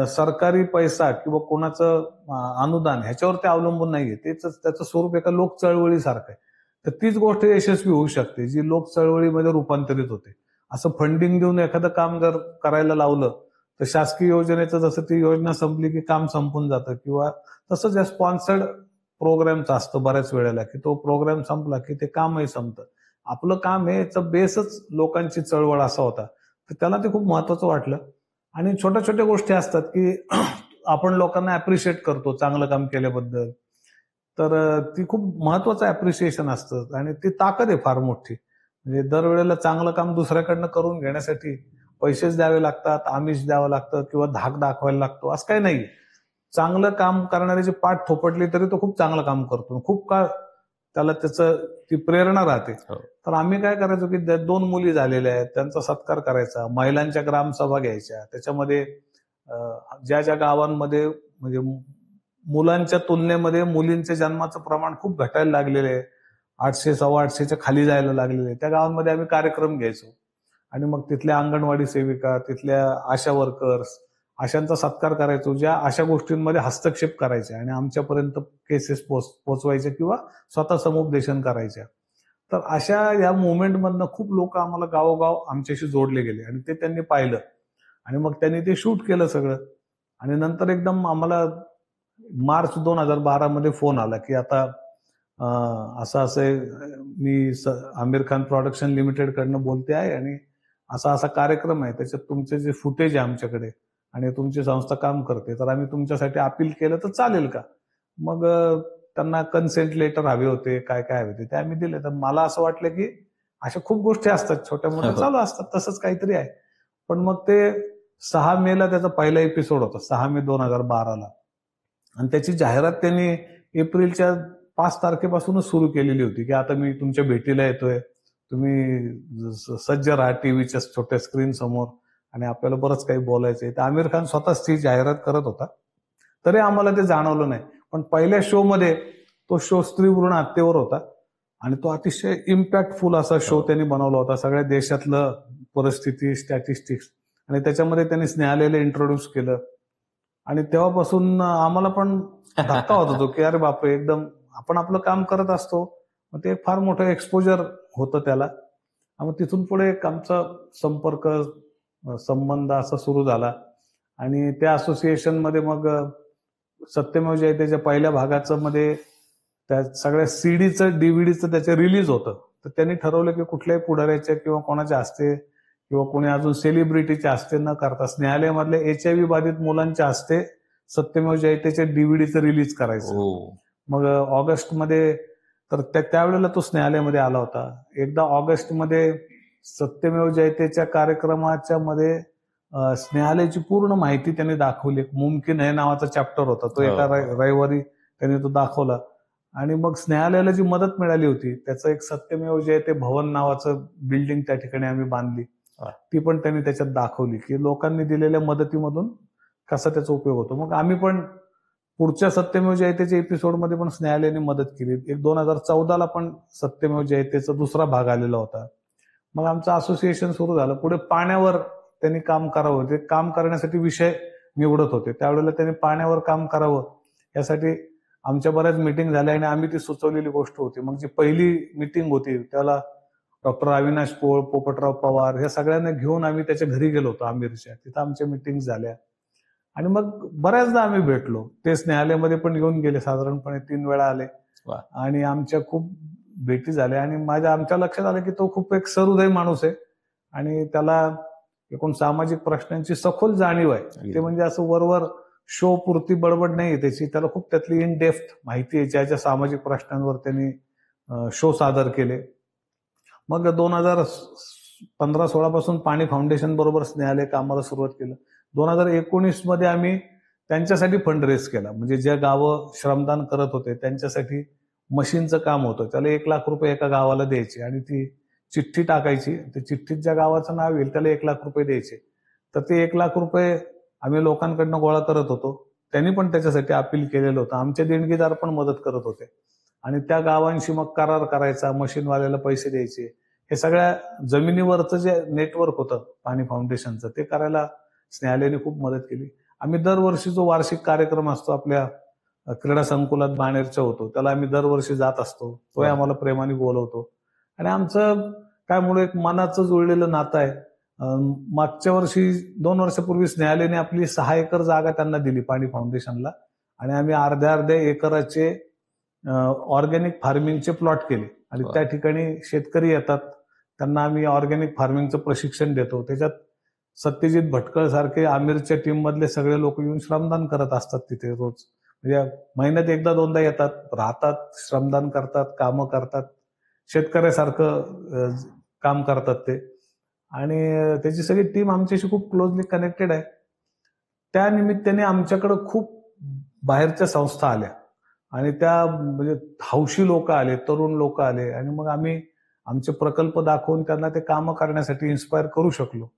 सरकारी पैसा किंवा कोणाचं अनुदान ह्याच्यावर ते अवलंबून नाहीये. त्याचं स्वरूप एका लोक चळवळीसारखं आहे. तर तीच गोष्ट यशस्वी होऊ शकते जी लोक चळवळीमध्ये रूपांतरित होते. असं फंडिंग देऊन एखादं काम जर करायला लावलं तर शासकीय योजनेचं जसं ती योजना संपली की काम संपून जातं किंवा तसंच या स्पॉन्सर्ड प्रोग्रामचं असतं बऱ्याच वेळेला की तो प्रोग्राम संपला की ते कामही संपतं. आपलं काम हे याचं बेसच लोकांची चळवळ असा होता. तर त्याला ते खूप महत्वाचं वाटलं आणि छोट्या छोट्या गोष्टी असतात की आपण लोकांना अप्रिशिएट करतो चांगलं काम केल्याबद्दल. तर ती खूप महत्वाचं अप्रिशिएशन असतं आणि ती ताकद आहे फार मोठी. म्हणजे दरवेळेला चांगलं काम दुसऱ्याकडनं करून घेण्यासाठी पैसेच द्यावे लागतात, आमिष द्यावं लागतं किंवा धाक दाखवायला लागतो असं काही नाही. चांगलं काम करणाऱ्याची पाठ थोपटली तरी तो खूप चांगलं काम करतो. खूप काळ त्याला ती प्रेरणा राहते. तर आम्ही काय करायचो की 2 मुली झालेल्या आहेत त्यांचा सत्कार करायचा, महिलांच्या ग्रामसभा घ्यायच्या. त्याच्यामध्ये ज्या ज्या गावांमध्ये म्हणजे मुलांच्या तुलनेमध्ये मुलींच्या जन्माचं प्रमाण खूप घटायला लागलेलं आहे, 800-850च्या खाली जायला लागलेले आहे, त्या गावांमध्ये आम्ही कार्यक्रम घ्यायचो आणि मग तिथल्या अंगणवाडी सेविका, तिथल्या आशा वर्कर्स अशांचा सत्कार करायचो, ज्या अशा गोष्टींमध्ये हस्तक्षेप करायच्या आणि आमच्यापर्यंत केसेस पोचवायच्या किंवा स्वतः समुपदेशन करायच्या. तर अशा या मुवमेंटमधनं खूप लोक आम्हाला गावोगाव आमच्याशी जोडले गेले आणि ते त्यांनी पाहिलं आणि मग त्यांनी ते शूट केलं सगळं आणि नंतर एकदम आम्हाला मार्च 2012 मध्ये फोन आला की आता असं मी आमिर खान प्रोडक्शन लिमिटेड कडनं बोलते आहे आणि असा कार्यक्रम आहे त्याच्यात तुमचे जे फुटेज आहे आमच्याकडे आणि तुमची संस्था काम करते तर आम्ही तुमच्यासाठी अपील केलं तर चालेल का? मग त्यांना कन्सेंट लेटर हवे होते, काय काय हवे होते ते आम्ही दिले. तर मला असं वाटलं की अशा खूप गोष्टी असतात छोट्या मोठ्या चालू असतात, तसंच काहीतरी आहे. पण मग ते 6 मेला त्याचा पहिला एपिसोड होता, 6 मे 2012ला आणि त्याची जाहिरात त्यांनी एप्रिलच्या 5 तारखेपासूनच सुरू केलेली होती की आता मी तुमच्या भेटीला येतोय, तुम्ही सज्ज राहा टीव्हीच्या छोट्या स्क्रीन समोर आणि आपल्याला बरंच काही बोलायचंय. तर आमिर खान स्वतःच ती जाहिरात करत होता, तरी आम्हाला ते जाणवलं नाही. पण पहिल्या शो मध्ये तो शो स्त्री भ्रूण हत्येवर होता आणि तो अतिशय इम्पॅक्टफुल असा शो त्यांनी बनवला होता. सगळ्या देशातलं परिस्थिती, स्टॅटिस्टिक्स आणि त्याच्यामध्ये त्यांनी स्नेहालयाला इंट्रोड्यूस केलं आणि तेव्हापासून आम्हाला पण धक्का होत होतो की अरे बापरे, एकदम आपण आपलं काम करत असतो, मग ते फार मोठं एक्सपोजर होतं त्याला. मग तिथून पुढे एक आमचा संपर्क संबंध असा सुरू झाला आणि त्या असोसिएशन मध्ये मग सत्यमेव जयतेच्या पहिल्या भागाचं मध्ये त्या सगळ्या सीडीचं डीव्हीडीचं त्याचे रिलीज होतं. तर त्यांनी ठरवलं की कुठल्याही पुढाऱ्याच्या किंवा कोणाच्या हस्ते किंवा कोणी अजून सेलिब्रिटीच्या हस्ते न करता स्नेहालयमधल्या HIV बाधित मुलांच्या हस्ते सत्यमेव जयतेच्या डीव्हीडीचं रिलीज करायचं. मग ऑगस्टमध्ये तर त्यावेळेला तो स्नेहालयामध्ये आला होता. एकदा ऑगस्टमध्ये सत्यमेव जयतेच्या कार्यक्रमाच्या मध्ये स्नेहालयाची पूर्ण माहिती त्यांनी दाखवली. मुमकिन है नावाचा चॅप्टर होता, तो एका रविवारी त्यांनी तो दाखवला आणि मग न्यायालयाला जी मदत मिळाली होती त्याचं एक सत्यमेव जयते भवन नावाचं बिल्डिंग त्या ठिकाणी आम्ही बांधली. वा. ती पण त्यांनी त्याच्यात दाखवली की लोकांनी दिलेल्या मदतीमधून कसा त्याचा उपयोग होतो. मग आम्ही पण पुढच्या सत्यमेव जयतेच्या एपिसोडमध्ये पण न्यायालयाने मदत केली. एक 2014ला पण सत्यमेव जयतेचा दुसरा भाग आलेला होता. मग आमचं असोसिएशन सुरू झालं. पुढे पाण्यावर त्यांनी काम करावं, ते काम करण्यासाठी विषय निवडत होते. त्यावेळेला त्यांनी पाण्यावर काम करावं यासाठी आमच्या बऱ्याच मिटिंग झाल्या आणि आम्ही ती सुचवलेली गोष्ट होती. मग जी पहिली मिटिंग होती त्याला डॉक्टर अविनाश पोळ, पोपटराव पवार ह्या सगळ्यांना घेऊन आम्ही त्याच्या घरी गेलो होतो आमिरच्या. तिथं आमच्या मिटिंग झाल्या आणि मग बऱ्याचदा आम्ही भेटलो. तेच न्यायालयामध्ये पण येऊन गेले, साधारणपणे 3 वेळा आले वा. आणि आमच्या खूप भेटी झाल्या आणि आमच्या लक्षात आलं की तो खूप एक सहृदय माणूस आहे आणि त्याला एकूण सामाजिक प्रश्नांची सखोल जाणीव आहे. ते म्हणजे असं वरवर शो पुरती बडबड नाही त्याची, त्याला खूप त्यातली इन डेप्थ माहिती आहे, ज्या सामाजिक प्रश्नांवर त्यांनी शो सादर केले. मग 2015-16 पासून पाणी फाउंडेशन बरोबर न्यायालय कामाला सुरुवात केलं. 2019 मध्ये आम्ही त्यांच्यासाठी फंड रेज केला. म्हणजे ज्या गावं श्रमदान करत होते त्यांच्यासाठी मशीनचं काम होतं, त्याला 1 लाख रुपये एका गावाला द्यायचे आणि ती चिठ्ठी टाकायची. त्या चिठ्ठीत ज्या गावाचं नाव येईल त्याला 1 लाख रुपये द्यायचे. तर ते 1 लाख रुपये आम्ही लोकांकडनं गोळा करत होतो. त्यांनी पण त्याच्यासाठी अपील केलेलं होतं. आमचे देणगीदार पण मदत करत होते आणि त्या गावांशी मग करार करायचा, मशीनवाल्याला पैसे द्यायचे. हे सगळ्या जमिनीवरचं जे नेटवर्क होतं पाणी फाउंडेशनचं ते करायला न्यायालयाने खूप मदत केली. आम्ही दरवर्षी जो वार्षिक कार्यक्रम असतो आपल्या क्रीडा संकुलात बाणेरच्या होतो, त्याला आम्ही दरवर्षी जात असतो. तोही आम्हाला प्रेमाने बोलवतो आणि आमचं काय मुळे एक मनाचं जुळलेलं नातं आहे. मागच्या वर्षी 2 वर्षापूर्वीच न्यायालयाने आपली 6 एकर जागा त्यांना दिली पाणी फाउंडेशनला आणि आम्ही अर्ध्या एकराचे ऑर्गॅनिक फार्मिंगचे प्लॉट केले आणि त्या ठिकाणी शेतकरी येतात, त्यांना आम्ही ऑर्गॅनिक फार्मिंगचं प्रशिक्षण देतो. त्याच्यात सत्यजित भटकळ सारखे आमिरच्या टीम मधले सगळे लोक येऊन श्रमदान करत असतात तिथे रोज. म्हणजे महिन्यात एकदा दोनदा येतात, राहतात, श्रमदान करतात, कामं करतात, शेतकऱ्यासारखं काम करतात ते आणि त्याची सगळी टीम आमच्याशी खूप क्लोजली कनेक्टेड आहे. त्या निमित्ताने आमच्याकडं खूप बाहेरच्या संस्था आल्या आणि त्या म्हणजे हौशी लोक आले, तरुण लोक आले आणि मग आम्ही आमचे प्रकल्प दाखवून त्यांना ते कामं करण्यासाठी इन्स्पायर करू शकलो.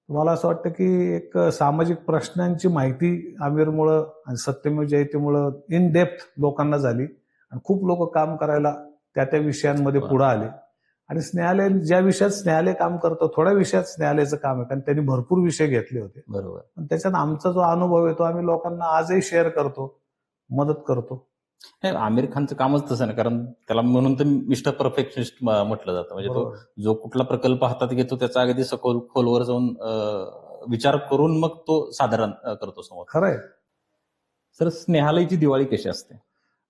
मला असं वाटतं की एक सामाजिक प्रश्नांची माहिती आमिरमुळं आणि सत्यमेव जयतेमुळं इन डेप्थ लोकांना झाली आणि खूप लोक काम करायला त्या विषयांमध्ये पुढे आले आणि न्यायालय ज्या विषयात न्यायालय काम करतो थोड्या विषयात न्यायालयाचं काम आहे, कारण त्यांनी भरपूर विषय घेतले होते. बरोबर. पण त्याच्यात आमचा जो अनुभव आहे तो आम्ही लोकांना आजही शेअर करतो, मदत करतो. आमिर खानचं कामच तसं ना, कारण त्याला म्हणून तर मिस्टर परफेक्शनिस्ट म्हटलं जातं. म्हणजे तो जो कुठला प्रकल्प हातात घेतो त्याचा अगदी सखोल खोलवर जाऊन विचार करून मग तो साधारण करतो समोर. खरंय. सर, स्नेहालयची दिवाळी कशी असते?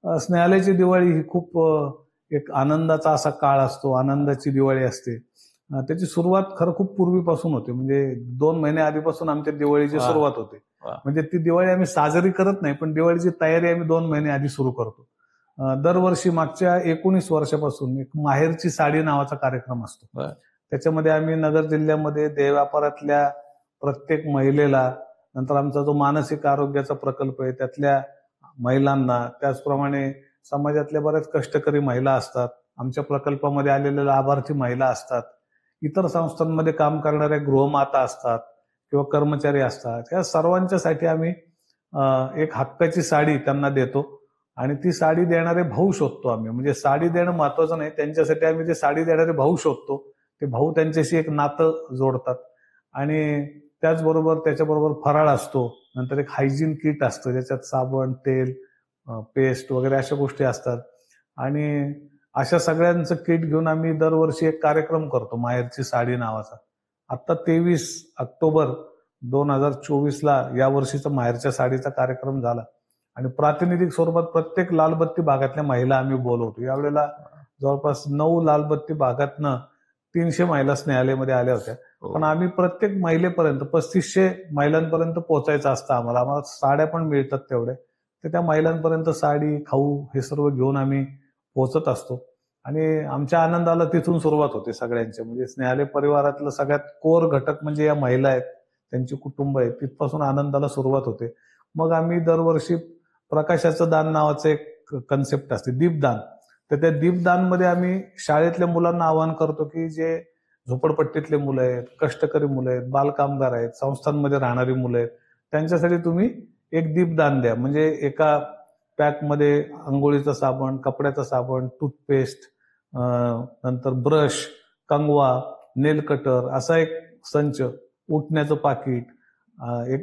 स्नेहालयाची दिवाळी ही खूप एक आनंदाचा असा काळ असतो, आनंदाची दिवाळी असते. त्याची सुरुवात खरं खूप पूर्वीपासून होते. म्हणजे 2 महिने आधीपासून आमच्या दिवाळीची सुरुवात होते. म्हणजे ती दिवाळी आम्ही साजरी करत नाही, पण दिवाळीची तयारी आम्ही 2 महिने आधी सुरू करतो. दरवर्षी मागच्या 19 वर्षापासून एक माहेरची साडी नावाचा कार्यक्रम असतो. त्याच्यामध्ये आम्ही नगर जिल्ह्यामध्ये देह व्यापारातल्या प्रत्येक महिलेला, नंतर आमचा जो मानसिक आरोग्याचा प्रकल्प आहे त्यातल्या महिलांना, त्याचप्रमाणे समाजातल्या बऱ्याच कष्टकरी महिला असतात, आमच्या प्रकल्पामध्ये आलेल्या लाभार्थी महिला असतात, इतर संस्थांमध्ये काम करणाऱ्या गृहमाता असतात किंवा कर्मचारी असतात, या सर्वांच्यासाठी आम्ही एक हक्काची साडी त्यांना देतो आणि ती साडी देणारे भाऊ शोधतो आम्ही. म्हणजे साडी देणं महत्वाचं नाही, त्यांच्यासाठी आम्ही ते साडी देणारे भाऊ शोधतो. ते भाऊ त्यांच्याशी एक नातं जोडतात आणि त्याचबरोबर त्याच्याबरोबर फराळ असतो. नंतर एक हायजीन किट असतं, ज्याच्यात साबण, तेल, पेस्ट वगैरे अशा गोष्टी असतात आणि अशा सगळ्यांचं किट घेऊन आम्ही दरवर्षी एक कार्यक्रम करतो माहेरची साडी नावाचा. आता 23 ऑक्टोबर 2024ला या वर्षीचा माहेरच्या साडीचा कार्यक्रम झाला आणि प्रातिनिधिक स्वरूपात प्रत्येक लालबत्ती भागातल्या महिला आम्ही बोलवतो. यावेळेला जवळपास 9 लालबत्ती भागातनं 300 महिला न्यायालयामध्ये आल्या होत्या. पण आम्ही प्रत्येक महिलेपर्यंत 3500 महिलांपर्यंत पोहोचायचं असतं आम्हाला साड्या पण मिळतात तेवढे. तर त्या महिलांपर्यंत साडी, खाऊ हे सर्व घेऊन आम्ही पोहोचत असतो आणि आमच्या आनंदाला तिथून सुरुवात होते सगळ्यांच्या. म्हणजे न्यायालय परिवारातलं सगळ्यात कोर घटक म्हणजे या महिला आहेत, त्यांची कुटुंब आहेत, तिथपासून आनंदाला सुरुवात होते. मग आम्ही दरवर्षी प्रकाशाचं दान नावाचं एक एक कन्सेप्ट असते दीपदान. तर त्या दीपदानमध्ये आम्ही शाळेतल्या मुलांना आवाहन करतो की जे झोपडपट्टीतले मुलं आहेत, कष्टकरी मुलं आहेत, बालकामगार आहेत, संस्थांमध्ये राहणारी मुलं आहेत, त्यांच्यासाठी तुम्ही एक दीपदान द्या. म्हणजे एका पॅकमध्ये अंघोळीचा साबण, कपड्याचा साबण, टूथपेस्ट, नंतर ब्रश, कंगवा, नेल कटर असा एक संच, उठण्याचं पाकिट,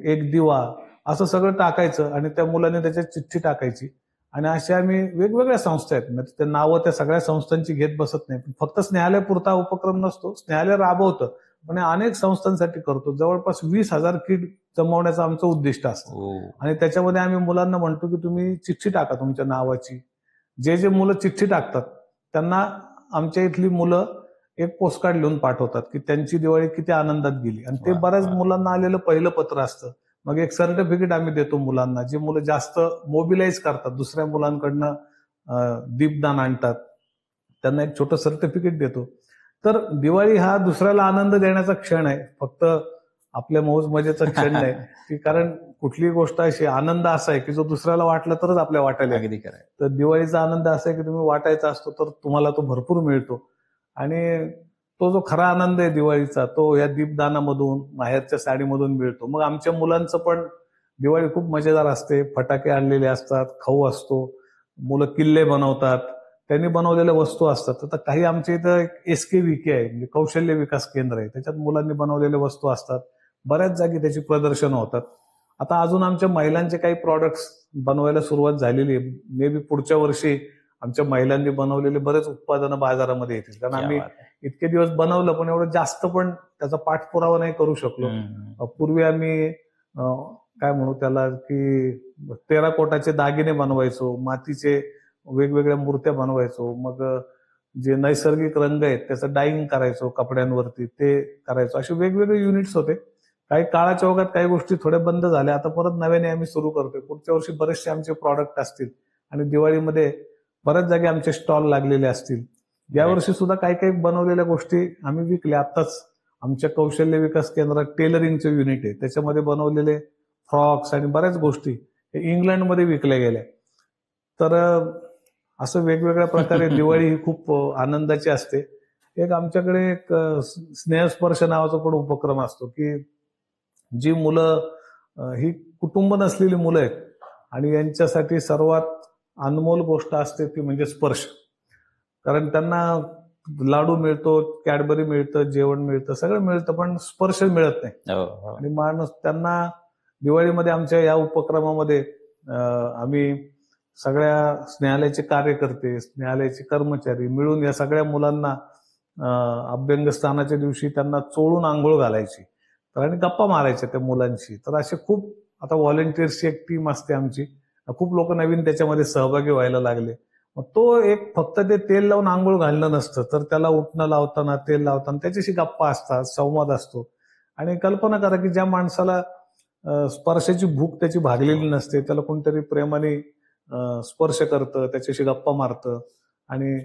एक दिवा असं सगळं टाकायचं आणि त्या मुलाने त्याच्यात चिठ्ठी टाकायची. आणि अशा आम्ही वेगवेगळ्या संस्था आहेत, म्हणजे ते नावं त्या सगळ्या संस्थांची घेत बसत नाही. फक्त स्नेहालयपुरता उपक्रम नसतो, स्नेहालय राबवतं पण हे अनेक संस्थांसाठी करतो. जवळपास 20,000 किट जमवण्याचं आमचं उद्दिष्ट असतं. आणि त्याच्यामध्ये आम्ही मुलांना म्हणतो की तुम्ही चिठ्ठी टाका तुमच्या नावाची. जे जे मुलं चिठ्ठी टाकतात त्यांना आमच्या इथली मुलं एक पोस्टकार्ड लिहून पाठवतात की त्यांची दिवाळी किती आनंदात गेली. आणि ते बऱ्याच मुलांना आलेलं पहिलं पत्र असतं. मग एक सर्टिफिकेट आम्ही देतो मुलांना. जे मुलं जास्त मोबिलाईज करतात, दुसऱ्या मुलांकडनं दीपदान आणतात, त्यांना एक छोटं सर्टिफिकेट देतो. तर दिवाळी हा दुसऱ्याला आनंद देण्याचा क्षण आहे, फक्त आपल्या मौज मजेचा क्षण नाही. की कारण कुठलीही गोष्ट अशी आनंद असा आहे की जो दुसऱ्याला वाटला तरच आपल्या वाटायला अगदी खरं आहे. तर दिवाळीचा आनंद असा आहे की तुम्ही वाटायचा असतो तर तुम्हाला तो भरपूर मिळतो. आणि तो जो खरा आनंद आहे दिवाळीचा तो या दीपदानामधून, माहेरच्या साडीमधून मिळतो. मग आमच्या मुलांचं पण दिवाळी खूप मजेदार असते. फटाके आणलेले असतात, खाऊ असतो, मुलं किल्ले बनवतात, त्यांनी बनवलेल्या वस्तू असतात. आता काही आमच्या इथं SKVK आहे, म्हणजे कौशल्य विकास केंद्र आहे, त्याच्यात मुलांनी बनवलेल्या वस्तू असतात. बऱ्याच जागी त्याची प्रदर्शनं होतात. आता अजून आमच्या महिलांचे काही प्रॉडक्ट्स बनवायला सुरुवात झालेली आहे. मे बी पुढच्या वर्षी आमच्या महिलांनी बनवलेले बरेच उत्पादनं बाजारामध्ये येतील. कारण आम्ही इतके दिवस बनवलं पण एवढं जास्त पण त्याचा पाठपुरावा नाही करू शकलो. पूर्वी आम्ही काय म्हणू त्याला की टेराकोटाचे दागिने बनवायचो, मातीचे वेगवेगळ्या मूर्त्या बनवायचो. मग जे नैसर्गिक रंग आहेत त्याचं डाईंग करायचो कपड्यांवरती, ते करायचो. असे वेगवेगळे युनिट्स होते. काही काळाच्या ओघात काही गोष्टी थोड्या बंद झाल्या, आता परत नव्याने आम्ही सुरू करतोय. पुढच्या वर्षी बरेचसे आमचे प्रॉडक्ट असतील आणि दिवाळीमध्ये बऱ्याच जागी आमचे स्टॉल लागलेले असतील. यावर्षी सुद्धा काही काही बनवलेल्या गोष्टी आम्ही विकल्या. आताच आमच्या कौशल्य विकास केंद्रात टेलरिंगचं युनिट आहे, त्याच्यामध्ये बनवलेले फ्रॉक्स आणि बऱ्याच गोष्टी इंग्लंडमध्ये विकल्या गेल्या. तर असं वेगवेगळ्या प्रकारे दिवाळी ही खूप आनंदाची असते. एक आमच्याकडे एक स्नेहस्पर्श नावाचा पण उपक्रम असतो की जी मुलं ही कुटुंब नसलेली मुलं आहेत आणि यांच्यासाठी सर्वात अनमोल गोष्ट असते ती म्हणजे स्पर्श. कारण त्यांना लाडू मिळतो, कॅडबरी मिळतं, जेवण मिळतं, सगळं मिळतं, पण स्पर्श मिळत नाही. आणि माणूस त्यांना दिवाळीमध्ये आमच्या या उपक्रमामध्ये आम्ही सगळ्या स्नेहालयाचे कार्यकर्ते, स्नेहालयाचे कर्मचारी मिळून या सगळ्या मुलांना अभ्यंगस्नानाच्या दिवशी त्यांना चोळून आंघोळ घालायची आणि गप्पा मारायच्या त्या मुलांशी. तर असे खूप आता व्हॉलेंटियर्सची एक टीम असते आमची. खूप लोक नवीन त्याच्यामध्ये सहभागी व्हायला लागले. मग तो एक फक्त ते तेल लावून आंघोळ घालणं नसतं, तर त्याला उठणं लावताना, तेल लावताना त्याच्याशी गप्पा असतात, संवाद असतो. आणि कल्पना करा की ज्या माणसाला स्पर्शाची भूक त्याची भागलेली नसते, त्याला कोणतरी प्रेमाने स्पर्श करतं, त्याच्याशी गप्पा मारतं आणि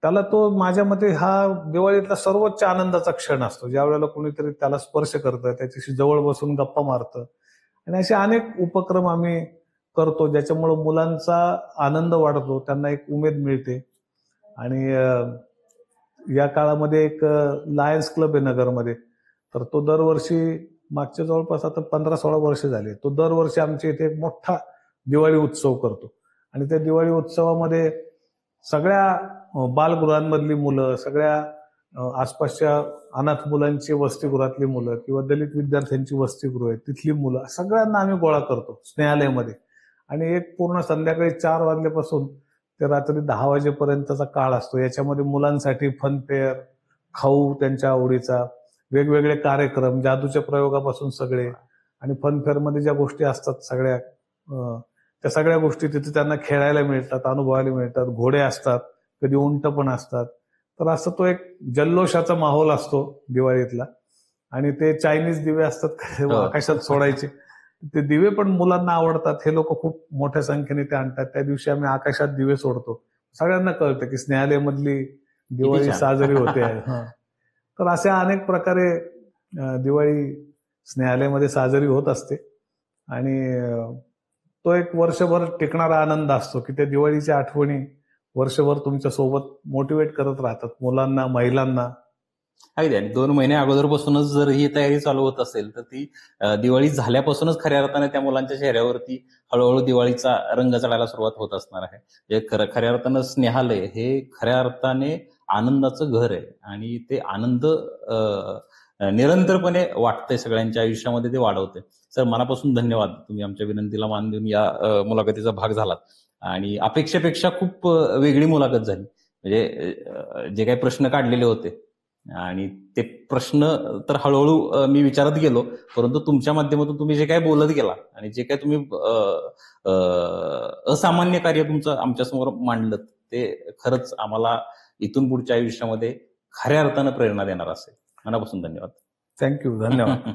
त्याला तो माझ्या मते हा दिवाळीतला सर्वोच्च आनंदाचा क्षण असतो, ज्या वेळेला कोणीतरी त्याला स्पर्श करतं, त्याच्याशी जवळ बसून गप्पा मारतं. आणि असे अनेक उपक्रम आम्ही करतो ज्याच्यामुळे मुलांचा आनंद वाढतो, त्यांना एक उमेद मिळते. आणि या काळामध्ये एक लायन्स क्लब आहे नगरमध्ये, तर तो दरवर्षी मागच्या जवळपास आता 15-16 वर्ष झाले, तो दरवर्षी आमच्या इथे एक मोठा दिवाळी उत्सव करतो. आणि त्या दिवाळी उत्सवामध्ये सगळ्या बालगृहांमधली मुलं, सगळ्या आसपासच्या अनाथ मुलांची वसतिगृहातली मुलं किंवा दलित विद्यार्थ्यांची वसतिगृह आहे तिथली मुलं, सगळ्यांना आम्ही गोळा करतो स्नेहालयामध्ये. आणि एक पूर्ण संध्याकाळी 4 वाजल्यापासून ते रात्री 10 वाजेपर्यंतचा काळ असतो. याच्यामध्ये मुलांसाठी फनफेअर, खाऊ त्यांच्या आवडीचा, वेगवेगळे कार्यक्रम, जादूच्या प्रयोगापासून सगळे, आणि फनफेअरमध्ये ज्या गोष्टी असतात सगळ्या त्या सगळ्या गोष्टी तिथे त्यांना खेळायला मिळतात, अनुभवायला मिळतात. घोडे असतात, कधी उंट पण असतात. तर असं तो एक जल्लोषाचा माहोल असतो दिवाळीतला. आणि ते चायनीज दिवे असतात आकाशात सोडायचे, ते दिवे पण मुलांना आवडतात. हे लोक खूप मोठ्या संख्येने ते आणतात. त्या दिवशी आम्ही आकाशात दिवे सोडतो. सगळ्यांना कळतं की स्नेहालयमधली दिवाळी साजरी होते आहे. तर अशा अनेक प्रकारे दिवाळी स्नेहालयमध्ये साजरी होत असते. आणि तो एक वर्षभर टिकणारा आनंद असतो की त्या दिवाळीच्या आठवणी वर्षभर तुमच्या सोबत मोटिवेट करत राहतात मुलांना, महिलांना. अगदी आणि 2 महिने अगोदरपासूनच जर ही तयारी चालू होत असेल तर ती दिवाळी झाल्यापासूनच खऱ्या अर्थाने त्या मुलांच्या चेहऱ्यावरती हळूहळू दिवाळीचा रंग चढायला सुरुवात होत असणार आहे. म्हणजे खऱ्या अर्थानं स्नेहालय हे खऱ्या अर्थाने आनंदाचं घर आहे आणि ते आनंद निरंतरपणे वाटतंय सगळ्यांच्या आयुष्यामध्ये, ते वाढवते. सर, मनापासून धन्यवाद. तुम्ही आमच्या विनंतीला मान देऊन या मुलाखतीचा भाग झालात आणि अपेक्षेपेक्षा खूप वेगळी मुलाखत झाली. म्हणजे जे काही प्रश्न काढलेले होते आणि ते प्रश्न तर हळूहळू मी विचारत गेलो, परंतु तुमच्या माध्यमातून तुम्ही जे काही बोलत गेला आणि जे काही तुम्ही असामान्य कार्य तुमचं आमच्यासमोर मांडलं, ते खरंच आम्हाला इथून पुढच्या आयुष्यामध्ये खऱ्या अर्थानं प्रेरणा देणार असेल. मनापासून धन्यवाद. थँक्यू. धन्यवाद.